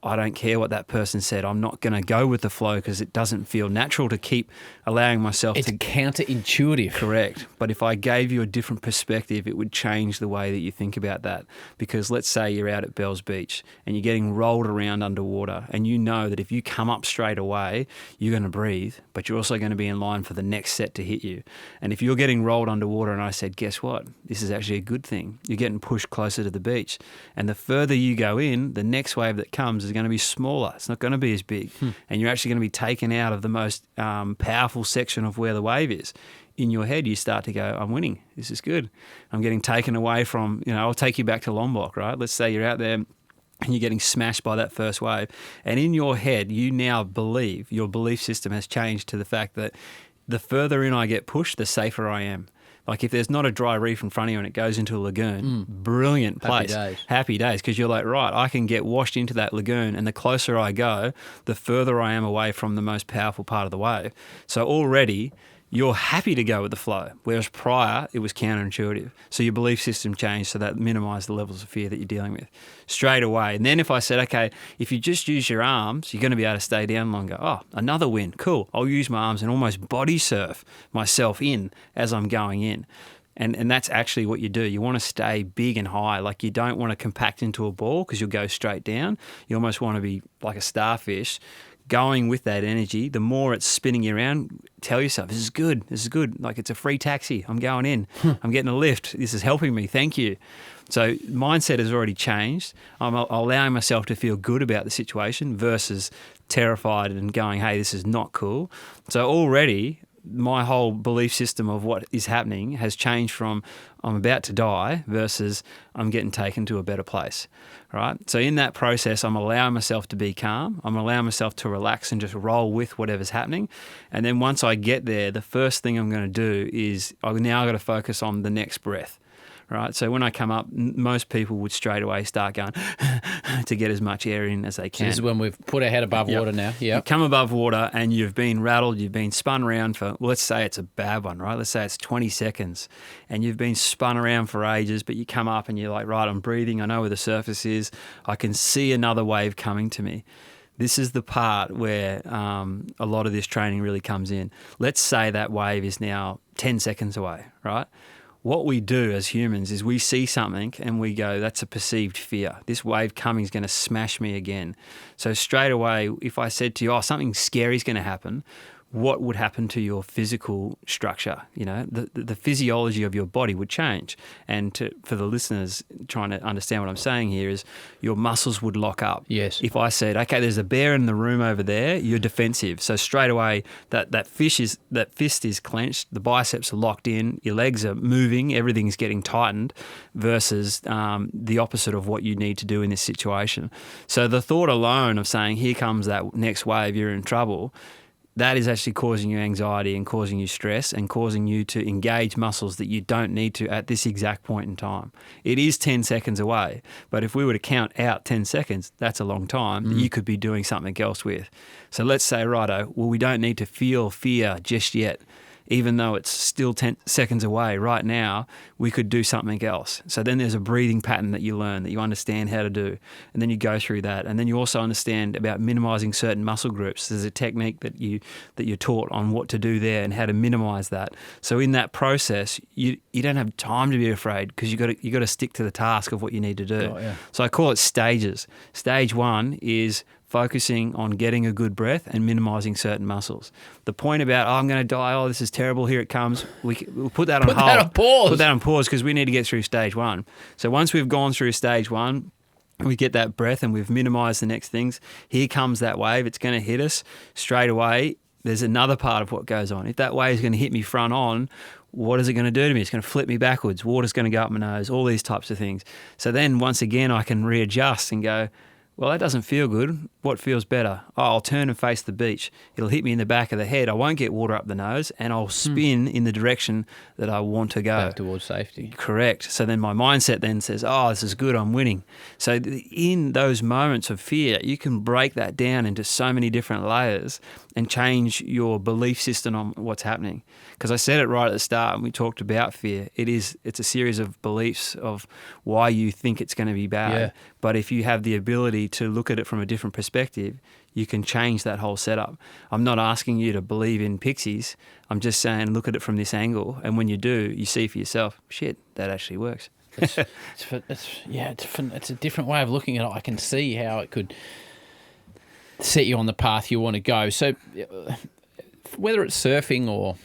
Speaker 2: I don't care what that person said. I'm not going to go with the flow because it doesn't feel natural to keep allowing myself
Speaker 1: It's counterintuitive.
Speaker 2: Correct. But if I gave you a different perspective, it would change the way that you think about that. Because let's say you're out at Bells Beach and you're getting rolled around underwater, and you know that if you come up straight away, you're going to breathe, but you're also going to be in line for the next set to hit you. And if you're getting rolled underwater and I said, guess what? This is actually a good thing. You're getting pushed closer to the beach. And the further you go in, the next wave that comes is going to be smaller. It's not going to be as big. And you're actually going to be taken out of the most powerful section of where the wave is. In your head, you start to go, I'm winning. This is good. I'm getting taken away from, I'll take you back to Lombok, right? Let's say you're out there and you're getting smashed by that first wave. And in your head, you now believe, your belief system has changed to the fact that the further in I get pushed, the safer I am. Like if there's not a dry reef in front of you and it goes into a lagoon, brilliant place. Happy days. Because you're like, right, I can get washed into that lagoon, and the closer I go, the further I am away from the most powerful part of the wave. So already you're happy to go with the flow, whereas prior it was counterintuitive. So your belief system changed so that minimised the levels of fear that you're dealing with straight away. And then if I said, okay, if you just use your arms, you're going to be able to stay down longer. Oh, another win. Cool. I'll use my arms and almost body surf myself in as I'm going in. And that's actually what you do. You want to stay big and high. Like you don't want to compact into a ball because you'll go straight down. You almost want to be like a starfish, going with that energy. The more it's spinning you around, tell yourself, this is good. This is good. Like it's a free taxi. I'm going in. I'm getting a lift. This is helping me. Thank you. So mindset has already changed. I'm allowing myself to feel good about the situation versus terrified and going, hey, this is not cool. So already my whole belief system of what is happening has changed from I'm about to die versus I'm getting taken to a better place, right? So in that process, I'm allowing myself to be calm. I'm allowing myself to relax and just roll with whatever's happening. And then once I get there, the first thing I'm going to do is I've now got to focus on the next breath. Right, so when I come up, most people would straight away start going to get as much air in as they can.
Speaker 1: So this is when we've put our head above water now. Yeah,
Speaker 2: you come above water and you've been rattled, you've been spun around for, let's say it's a bad one, right? Let's say it's 20 seconds and you've been spun around for ages, but you come up and you're like, right, I'm breathing, I know where the surface is, I can see another wave coming to me. This is the part where a lot of this training really comes in. Let's say that wave is now 10 seconds away, right? What we do as humans is we see something and we go, that's a perceived fear. This wave coming is going to smash me again. So straight away, if I said to you, oh, something scary is going to happen, what would happen to your physical structure? The physiology of your body would change. And for the listeners trying to understand what I'm saying here is your muscles would lock up.
Speaker 1: Yes.
Speaker 2: If I said, okay, there's a bear in the room over there, you're defensive. So straight away, that fist is clenched, the biceps are locked in, your legs are moving, everything's getting tightened versus the opposite of what you need to do in this situation. So the thought alone of saying, here comes that next wave, you're in trouble, that is actually causing you anxiety and causing you stress and causing you to engage muscles that you don't need to at this exact point in time. It is 10 seconds away, but if we were to count out 10 seconds, that's a long time that you could be doing something else with. So let's say, righto, well, we don't need to feel fear just yet. Even though it's still 10 seconds away right now, we could do something else. So then there's a breathing pattern that you learn, that you understand how to do. And then you go through that. And then you also understand about minimizing certain muscle groups. There's a technique that you're taught on what to do there and how to minimize that. So in that process, you don't have time to be afraid because you got to stick to the task of what you need to do.
Speaker 1: Oh, yeah.
Speaker 2: So I call it stages. Stage one is focusing on getting a good breath and minimizing certain muscles. The point about, I'm going to die, this is terrible, here it comes, we'll put that on hold. Put that on pause because we need to get through stage one. So once we've gone through stage one, we get that breath and we've minimized the next things, here comes that wave, it's going to hit us straight away. There's another part of what goes on. If that wave is going to hit me front on, what is it going to do to me? It's going to flip me backwards. Water's going to go up my nose, all these types of things. So then once again, I can readjust and go, well, that doesn't feel good. What feels better? Oh, I'll turn and face the beach. It'll hit me in the back of the head. I won't get water up the nose, and I'll spin in the direction that I want to go.
Speaker 1: Back towards safety.
Speaker 2: Correct. So then my mindset then says, oh, this is good, I'm winning. So in those moments of fear, you can break that down into so many different layers and change your belief system on what's happening. Because I said it right at the start when we talked about fear. It's a series of beliefs of why you think it's going to be bad.
Speaker 1: Yeah.
Speaker 2: But if you have the ability to look at it from a different perspective, you can change that whole setup. I'm not asking you to believe in pixies. I'm just saying look at it from this angle. And when you do, you see for yourself, shit, that actually works.
Speaker 1: It's a different way of looking at it. I can see how it could set you on the path you want to go. So whether it's surfing or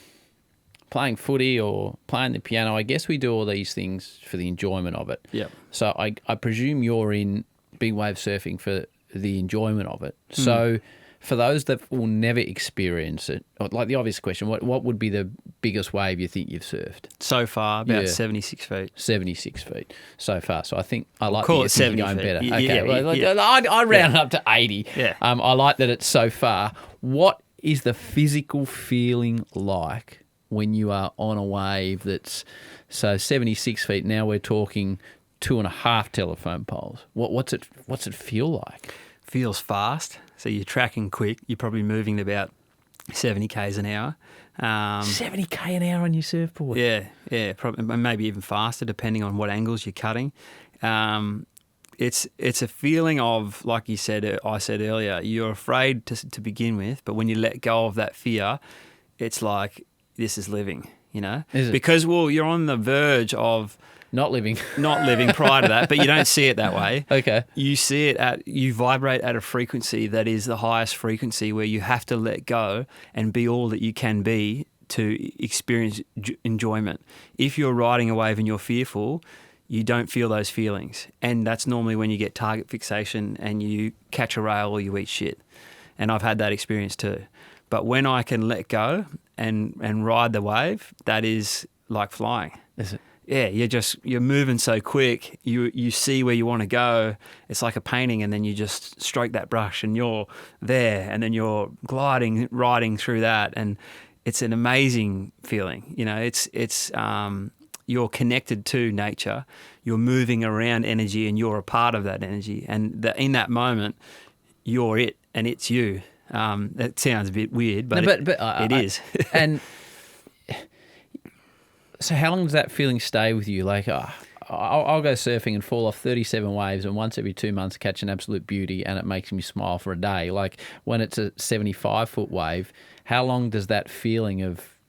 Speaker 1: playing footy or playing the piano, I guess we do all these things for the enjoyment of it.
Speaker 2: Yeah.
Speaker 1: So I presume you're in big wave surfing for the enjoyment of it. So for those that will never experience it, like the obvious question, what would be the biggest wave you think you've surfed?
Speaker 2: So far, about 76 feet.
Speaker 1: 76 feet so far. So I think I like
Speaker 2: call
Speaker 1: that
Speaker 2: it
Speaker 1: you're thinking
Speaker 2: 70
Speaker 1: going
Speaker 2: feet.
Speaker 1: better.
Speaker 2: Yeah,
Speaker 1: Okay,
Speaker 2: yeah.
Speaker 1: I round it up to 80.
Speaker 2: Yeah.
Speaker 1: I like that it's so far. What is the physical feeling like when you are on a wave that's, so 76 feet, now we're talking 2.5 telephone poles. What's it feel like?
Speaker 2: Feels fast. So you're tracking quick. You're probably moving at about 70 k's an hour.
Speaker 1: 70 k an hour on your surfboard?
Speaker 2: Yeah, probably, maybe even faster depending on what angles you're cutting. It's a feeling of, like I said earlier, you're afraid to begin with, but when you let go of that fear, it's like, this is living, you know?
Speaker 1: Is it?
Speaker 2: Because, well, you're on the verge of
Speaker 1: Not living.
Speaker 2: not living prior to that, but you don't see it that way.
Speaker 1: Okay.
Speaker 2: You vibrate at a frequency that is the highest frequency where you have to let go and be all that you can be to experience enjoyment. If you're riding a wave and you're fearful, you don't feel those feelings. And that's normally when you get target fixation and you catch a rail or you eat shit. And I've had that experience too. But when I can let go and ride the wave, that is like flying.
Speaker 1: Is it?
Speaker 2: Yeah, you're moving so quick. You see where you want to go. It's like a painting, and then you just stroke that brush, and you're there, and then you're riding through that, and it's an amazing feeling. You know, it's you're connected to nature. You're moving around energy, and you're a part of that energy. And in that moment, you're it, and it's you. That sounds a bit weird, but it is.
Speaker 1: And so how long does that feeling stay with you? Like, I'll go surfing and fall off 37 waves, and once every 2 months catch an absolute beauty, and it makes me smile for a day. Like, when it's a 75-foot wave, how long does that feeling of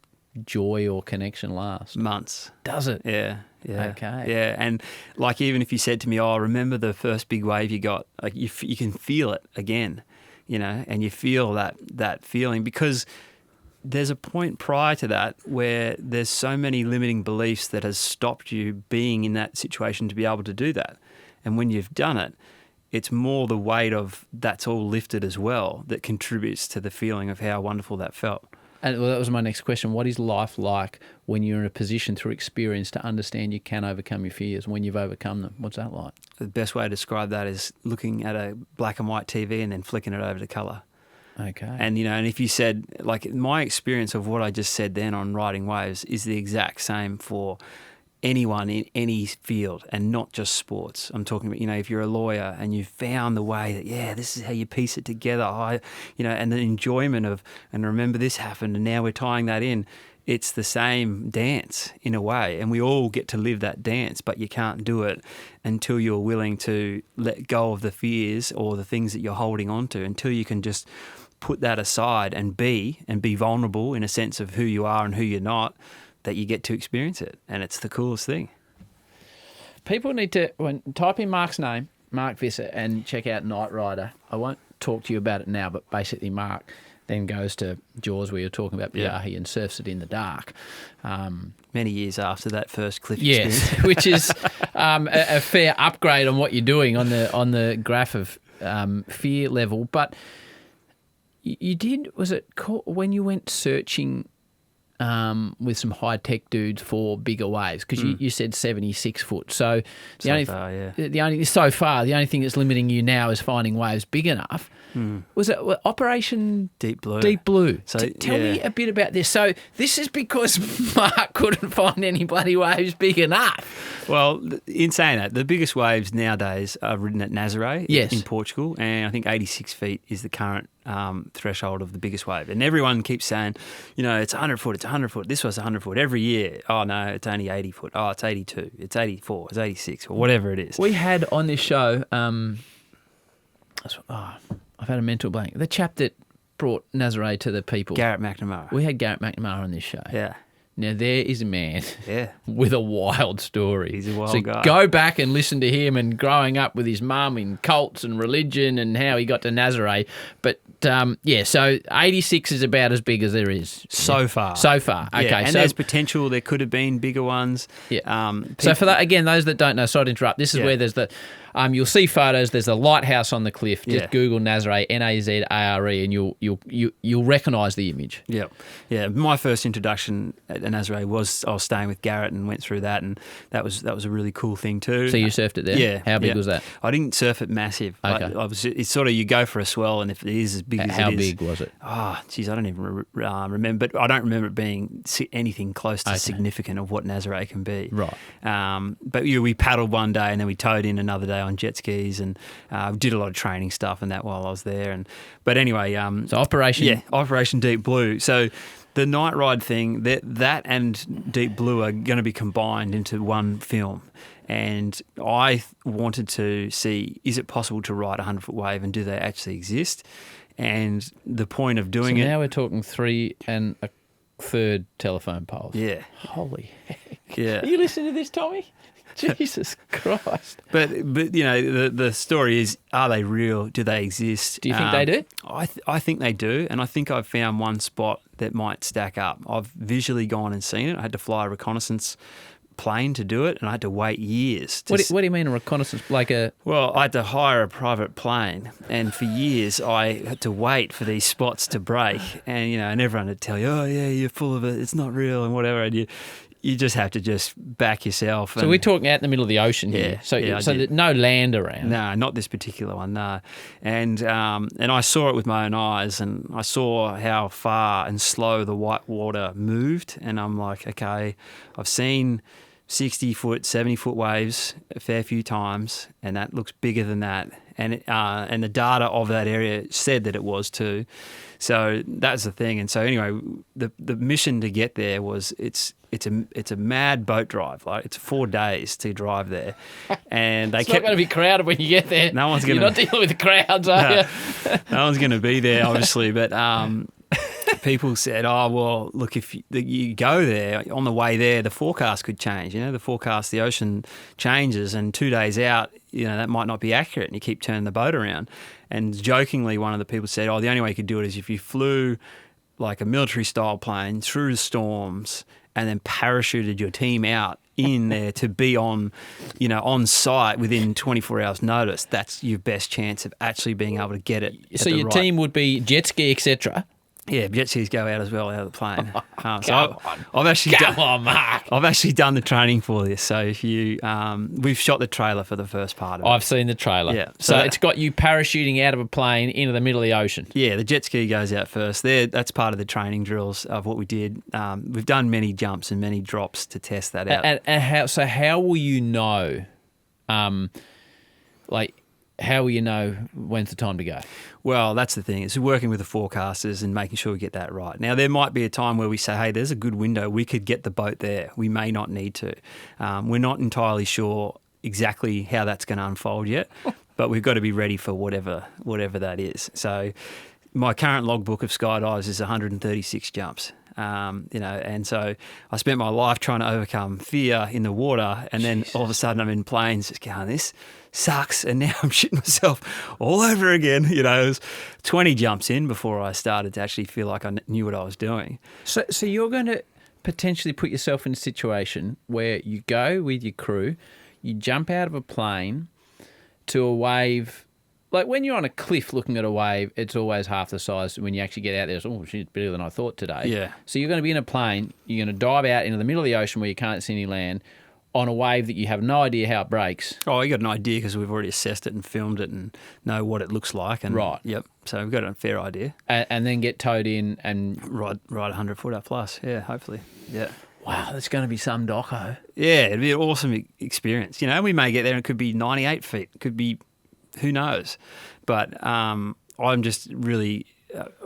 Speaker 1: joy or connection last?
Speaker 2: Months.
Speaker 1: Does it?
Speaker 2: Yeah.
Speaker 1: Okay.
Speaker 2: Yeah, and like even if you said to me, "Oh, remember the first big wave you got?" Like you can feel it again, you know, and you feel that feeling because there's a point prior to that where there's so many limiting beliefs that has stopped you being in that situation to be able to do that. And when you've done it, it's more the weight of that's all lifted as well that contributes to the feeling of how wonderful that felt.
Speaker 1: And well, that was my next question. What is life like when you're in a position through experience to understand you can overcome your fears when you've overcome them? What's that like?
Speaker 2: The best way to describe that is looking at a black and white TV and then flicking it over to colour.
Speaker 1: Okay.
Speaker 2: And, you know, and if you said, like, my experience of what I just said then on riding waves is the exact same for anyone in any field and not just sports. I'm talking about, you know, if you're a lawyer and you've found the way that, yeah, this is how you piece it together, you know, and the enjoyment of, and remember this happened and now we're tying that in. It's the same dance in a way, and we all get to live that dance, but you can't do it until you're willing to let go of the fears or the things that you're holding on to, until you can just put that aside and be vulnerable in a sense of who you are and who you're not, that you get to experience it. And it's the coolest thing.
Speaker 1: People need to, when type in Mark's name, Mark Visser, and check out Night Rider. I won't talk to you about it now, but basically Mark then goes to Jaws where you're talking about Biahi and surfs it in the dark.
Speaker 2: Many years after that first cliff
Speaker 1: experience. Yes, which is a fair upgrade on what you're doing on the graph of fear level. But you did, was it when you went searching with some high-tech dudes for bigger waves? Because you said 76 foot. So the only thing that's limiting you now is finding waves big enough. Was it Operation
Speaker 2: Deep Blue?
Speaker 1: Deep Blue.
Speaker 2: So,
Speaker 1: tell me a bit about this. So this is because Mark couldn't find any bloody waves big enough.
Speaker 2: Well, in saying that, the biggest waves nowadays are ridden at Nazaré in Portugal, and I think 86 feet is the current threshold of the biggest wave. And everyone keeps saying, it's 100 foot, it's 100 foot. This was 100 foot every year. Oh, no, it's only 80 foot. Oh, it's 82, it's 84, it's 86, or whatever it is.
Speaker 1: We had on this show, I've had a mental blank. The chap that brought Nazaré to the people.
Speaker 2: Garrett McNamara.
Speaker 1: We had Garrett McNamara on this show.
Speaker 2: Yeah.
Speaker 1: Now, there is a man with a wild story.
Speaker 2: He's a wild guy.
Speaker 1: Go back and listen to him and growing up with his mum in cults and religion and how he got to Nazaré. But, so 86 is about as big as there is.
Speaker 2: So far.
Speaker 1: Okay.
Speaker 2: Yeah, and there's potential. There could have been bigger ones.
Speaker 1: Yeah. So for that, again, those that don't know, sorry to interrupt, this is where there's the... you'll see photos. There's a lighthouse on the cliff. Just Google Nazaré, Nazare, and you'll recognise the image.
Speaker 2: Yeah. My first introduction at Nazaré was I was staying with Garrett and went through that, and that was a really cool thing too.
Speaker 1: So you surfed it there?
Speaker 2: Yeah.
Speaker 1: How big was that?
Speaker 2: I didn't surf it massive.
Speaker 1: Okay.
Speaker 2: It's sort of you go for a swell, and if it is as big as it is,
Speaker 1: how big was it?
Speaker 2: Oh, geez, I don't even remember. But I don't remember it being anything close to significant of what Nazaré can be.
Speaker 1: Right.
Speaker 2: But we paddled one day, and then we towed in another day on jet skis, and did a lot of training stuff and that while I was there. But anyway,
Speaker 1: so Operation
Speaker 2: Deep Blue. So the night ride thing, that and Deep Blue are going to be combined into one film. And I wanted to see, is it possible to ride a 100-foot wave, and do they actually exist? And the point of doing it...
Speaker 1: So now we're talking 3 1/3 telephone poles.
Speaker 2: Yeah.
Speaker 1: Holy heck.
Speaker 2: Yeah.
Speaker 1: Are you listening to this, Tommy? Jesus Christ.
Speaker 2: But the story is, are they real? Do they exist?
Speaker 1: Do you think they do?
Speaker 2: I think they do, and I think I've found one spot that might stack up. I've visually gone and seen it. I had to fly a reconnaissance plane to do it, and I had to wait years.
Speaker 1: What do you mean a reconnaissance?
Speaker 2: Well, I had to hire a private plane, and for years I had to wait for these spots to break, and and everyone would tell you, oh yeah, you're full of it, it's not real, and whatever, and you just have to just back yourself.
Speaker 1: So we're talking out in the middle of the ocean here. So there's no land around.
Speaker 2: No, not this particular one, no. And I saw it with my own eyes, and I saw how far and slow the white water moved, and I'm like, okay, I've seen 60-foot, 70-foot waves a fair few times, and that looks bigger than that. And the data of that area said that it was too. So that's the thing. And so anyway, the mission to get there was it's a mad boat drive. Like, it's 4 days to drive there, and
Speaker 1: it's not going to be crowded when you get there.
Speaker 2: No one's going.
Speaker 1: You're not dealing with the crowds, are you?
Speaker 2: No one's going to be there, obviously. But people said, "Oh well, look, if you go there on the way there, the forecast could change. The ocean changes, and 2 days out, that might not be accurate, and you keep turning the boat around." And jokingly, one of the people said, "Oh, the only way you could do it is if you flew like a military-style plane through the storms, and then parachuted your team out in there to be on site within 24 hours notice. That's your best chance of actually being able to get it."
Speaker 1: So your team would be jet ski, etc.
Speaker 2: Yeah, jet skis go out as well out of the plane.
Speaker 1: I've
Speaker 2: actually done the training for this. So if you, we've shot the trailer for the first part of it.
Speaker 1: I've seen the trailer.
Speaker 2: Yeah,
Speaker 1: so it's got you parachuting out of a plane into the middle of the ocean.
Speaker 2: Yeah, the jet ski goes out first. That's part of the training drills of what we did. We've done many jumps and many drops to test that out.
Speaker 1: And how will you know? How will you know when's the time to go?
Speaker 2: Well, that's the thing. It's working with the forecasters and making sure we get that right. Now, there might be a time where we say, hey, there's a good window. We could get the boat there. We may not need to. We're not entirely sure exactly how that's going to unfold yet, but we've got to be ready for whatever that is. So my current logbook of skydives is 136 jumps. And so I spent my life trying to overcome fear in the water, and then all of a sudden I'm in planes just going, this sucks, and now I'm shitting myself all over again. It was 20 jumps in before I started to actually feel like I knew what I was doing.
Speaker 1: So you're going to potentially put yourself in a situation where you go with your crew, you jump out of a plane to a wave Like when you're on a cliff looking at a wave, it's always half the size. When you actually get out there, it's, oh, she's bigger than I thought today.
Speaker 2: Yeah.
Speaker 1: So you're going to be in a plane, you're going to dive out into the middle of the ocean where you can't see any land on a wave that you have no idea how it breaks.
Speaker 2: Oh, you got an idea because we've already assessed it and filmed it and know what it looks like. And,
Speaker 1: Right.
Speaker 2: Yep. So we've got a fair idea.
Speaker 1: And then get towed in and...
Speaker 2: Ride 100 foot up plus. Yeah, hopefully. Yeah.
Speaker 1: Wow, that's going to be some doco.
Speaker 2: Yeah, it'd be an awesome experience. You know, we may get there and it could be 98 feet. It could be, who knows? But I'm just really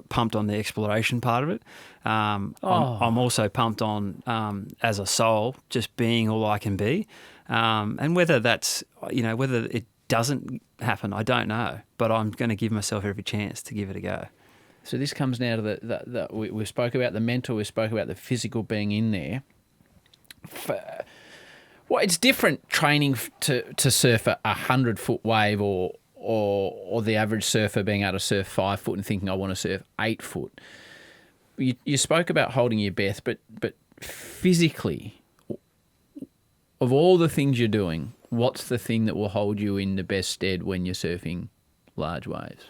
Speaker 2: pumped on the exploration part of it. I'm also pumped on, as a soul, just being all I can be. And whether that's, whether it doesn't happen, I don't know. But I'm going to give myself every chance to give it a go.
Speaker 1: So this comes now to we spoke about the mental, we spoke about the physical being in there. Well, it's different training to surf a 100-foot wave or the average surfer being able to surf 5 foot and thinking I want to surf 8 foot. You spoke about holding your breath, but physically, of all the things you're doing, what's the thing that will hold you in the best stead when you're surfing large waves?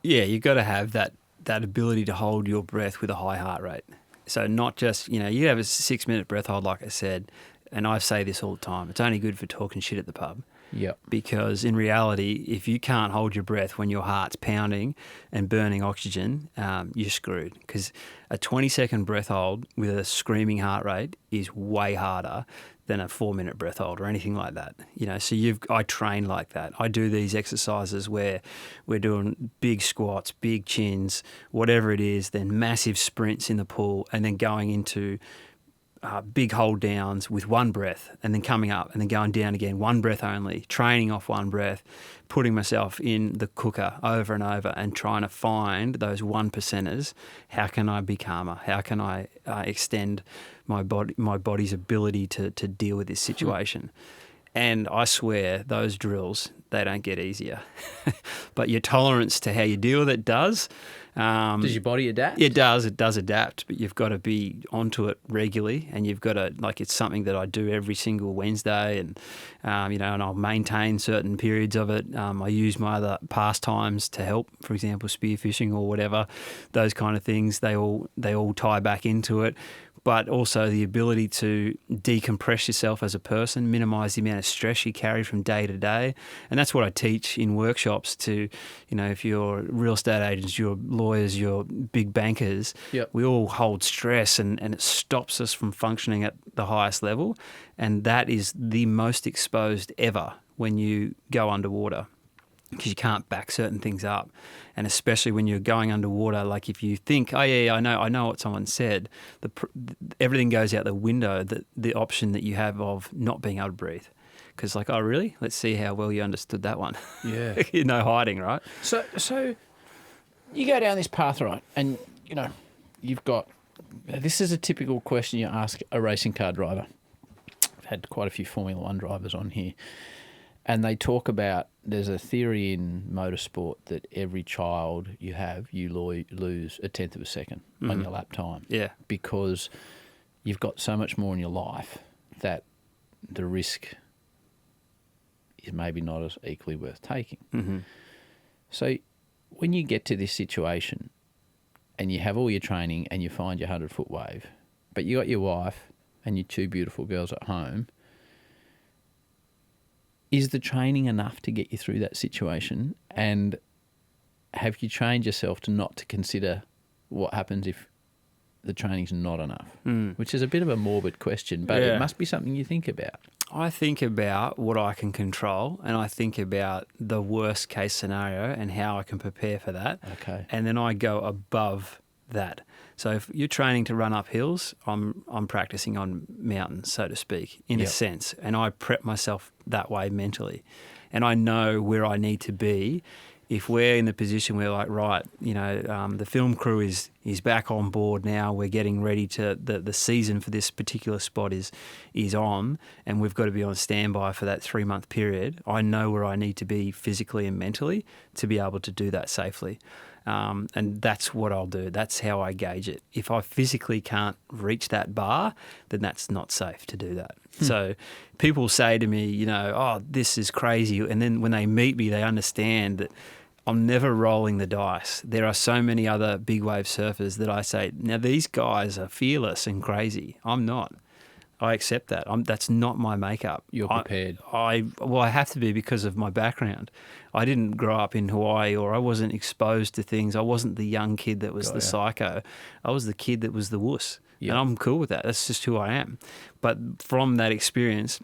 Speaker 2: Yeah, you've got to have that ability to hold your breath with a high heart rate. So not just, you have a 6-minute breath hold, like I said, and I say this all the time, it's only good for talking shit at the pub.
Speaker 1: Yep.
Speaker 2: Because in reality, if you can't hold your breath when your heart's pounding and burning oxygen, you're screwed. Because a 20-second breath hold with a screaming heart rate is way harder than a 4-minute breath hold or anything like that. So I train like that. I do these exercises where we're doing big squats, big chins, whatever it is, then massive sprints in the pool, and then going into big hold downs with one breath, and then coming up and then going down again, one breath only, training off one breath, putting myself in the cooker over and over and trying to find those 1%ers. How can I be calmer? How can I extend my body's ability to deal with this situation? And I swear those drills, they don't get easier. But your tolerance to how you deal with it does.
Speaker 1: Does your body adapt?
Speaker 2: It does adapt, but you've got to be onto it regularly, and you've got to, it's something that I do every single Wednesday, and, and I'll maintain certain periods of it. I use my other pastimes to help, for example, spearfishing or whatever, those kind of things, they all tie back into it. But also the ability to decompress yourself as a person, minimise the amount of stress you carry from day to day. And that's what I teach in workshops to, if you're real estate agents, you're lawyers, you're big bankers,
Speaker 1: Yep.
Speaker 2: We all hold stress and it stops us from functioning at the highest level. And that is the most exposed ever when you go underwater, because you can't back certain things up. And especially when you're going underwater, like if you think, oh yeah, I know what someone said, everything goes out the window, the option that you have of not being able to breathe. Because oh really? Let's see how well you understood that one.
Speaker 1: Yeah.
Speaker 2: No hiding, right?
Speaker 1: So you go down this path, right, and, you've got, this is a typical question you ask a racing car driver. I've had quite a few Formula One drivers on here. And they talk about, there's a theory in motorsport that every child you have, you lose 1/10 of a second on your lap time.
Speaker 2: Yeah.
Speaker 1: Because you've got so much more in your life that the risk is maybe not as equally worth taking.
Speaker 2: Mm-hmm.
Speaker 1: So when you get to this situation and you have all your training and you find your 100-foot wave, but you got your wife and your 2 beautiful girls at home, is the training enough to get you through that situation? And have you trained yourself to consider what happens if the training's not enough? Which is a bit of a morbid question, but
Speaker 2: Yeah.
Speaker 1: it must be something you think about.
Speaker 2: I think about what I can control, and I think about the worst case scenario and how I can prepare for that.
Speaker 1: Okay.
Speaker 2: And then I go above that. So if you're training to run up hills, I'm practicing on mountains, so to speak, in a
Speaker 1: Yep.
Speaker 2: sense. And I prep myself that way mentally. And I know where I need to be. If we're in the position where right, the film crew is back on board now, we're getting ready to, the season for this particular spot is on, and we've got to be on standby for that 3-month period, I know where I need to be physically and mentally to be able to do that safely. And that's what I'll do. That's how I gauge it. If I physically can't reach that bar, then that's not safe to do that. So people say to me, you know, oh, this is crazy. And then when they meet me, they understand that I'm never rolling the dice. There are so many other big wave surfers that I say, now these guys are fearless and crazy. I'm not. I accept that. That's not my makeup.
Speaker 1: You're prepared.
Speaker 2: I have to be because of my background. I didn't grow up in Hawaii, or I wasn't exposed to things. I wasn't the young kid that was psycho. I was the kid that was the wuss. Yep. And I'm cool with that. That's just who I am. But from that experience,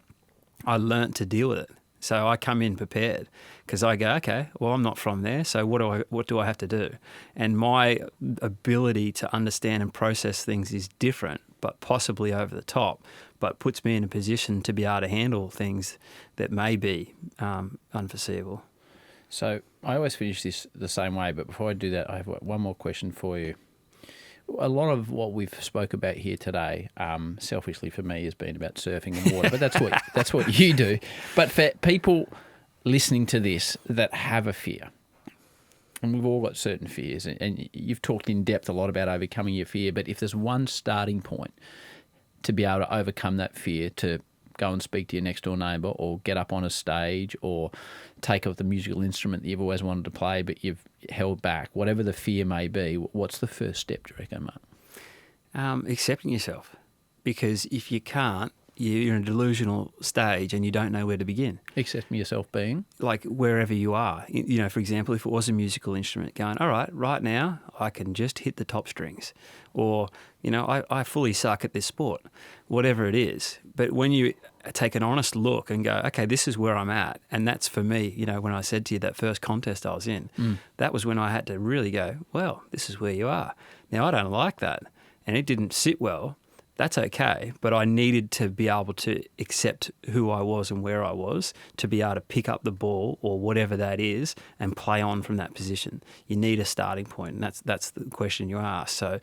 Speaker 2: I learnt to deal with it. So I come in prepared because I go, okay, well, I'm not from there, so what do I have to do? And my ability to understand and process things is different, but possibly over the top, but puts me in a position to be able to handle things that may be unforeseeable.
Speaker 1: So I always finish this the same way, but before I do that, I have one more question for you. A lot of what we've spoke about here today, selfishly for me, has been about surfing and water, but that's what you do. But for people listening to this that have a fear, and we've all got certain fears, and you've talked in depth a lot about overcoming your fear, but if there's one starting point to be able to overcome that fear, to go and speak to your next door neighbour, or get up on a stage, or take up the musical instrument that you've always wanted to play but you've held back, whatever the fear may be, what's the first step, do you reckon, Mark?
Speaker 2: Accepting yourself. Because if you can't, you're in a delusional stage and you don't know where to begin.
Speaker 1: Accepting yourself being?
Speaker 2: Like wherever you are. You know, for example, if it was a musical instrument, going, all right, right now I can just hit the top strings. Or, you know, I fully suck at this sport, whatever it is. But when you take an honest look and go, okay, this is where I'm at, and that's for me, you know, when I said to you that first contest I was in, that was when I had to really go, well, this is where you are. Now, I don't like that, and it didn't sit well. That's okay, but I needed to be able to accept who I was and where I was to be able to pick up the ball or whatever that is and play on from that position. You need a starting point, and that's the question you ask. So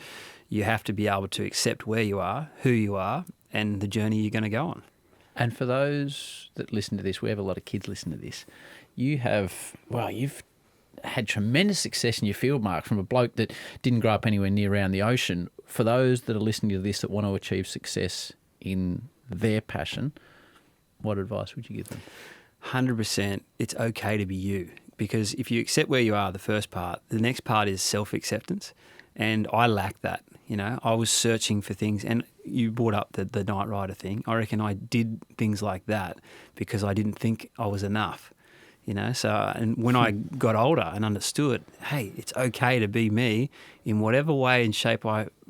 Speaker 2: you have to be able to accept where you are, who you are, and the journey you're going to go on.
Speaker 1: And for those that listen to this, we have a lot of kids listen to this. You've had tremendous success in your field, Mark, from a bloke that didn't grow up anywhere near around the ocean. For those that are listening to this that want to achieve success in their passion, what advice would you give them?
Speaker 2: 100%, it's okay to be you. Because if you accept where you are, the first part, the next part is self-acceptance. And I lacked that. You know, I was searching for things, and you brought up the Knight Rider thing. I reckon I did things like that because I didn't think I was enough. You know, so, and when I got older and understood, hey, it's okay to be me in whatever way and shape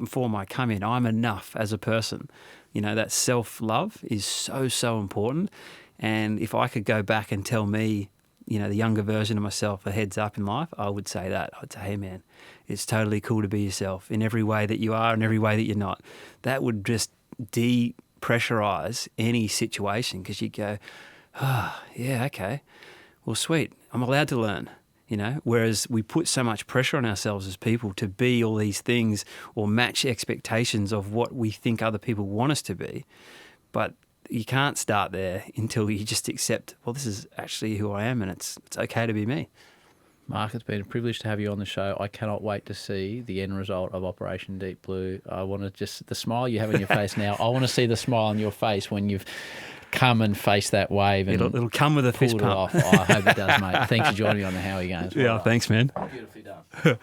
Speaker 2: form I come in. I'm enough as a person. You know, that self-love is so, so important. And if I could go back and tell me, you know, the younger version of myself a heads up in life, I would say that. I'd say, hey, man, it's totally cool to be yourself in every way that you are and every way that you're not. That would just de-pressurize any situation because you go, oh, yeah, okay. Well, sweet, I'm allowed to learn, you know, whereas we put so much pressure on ourselves as people to be all these things or match expectations of what we think other people want us to be. But you can't start there until you just accept, well, this is actually who I am and it's okay to be me.
Speaker 1: Mark, it's been a privilege to have you on the show. I cannot wait to see the end result of Operation Deep Blue. I want to just, the smile you have on your face now, I want to see the smile on your face when you've come and face that wave. And
Speaker 2: it'll come with a fist pump.
Speaker 1: I hope it does, mate. Thanks for joining me on the Howie Games.
Speaker 2: Yeah, thanks, man.
Speaker 1: Beautifully done.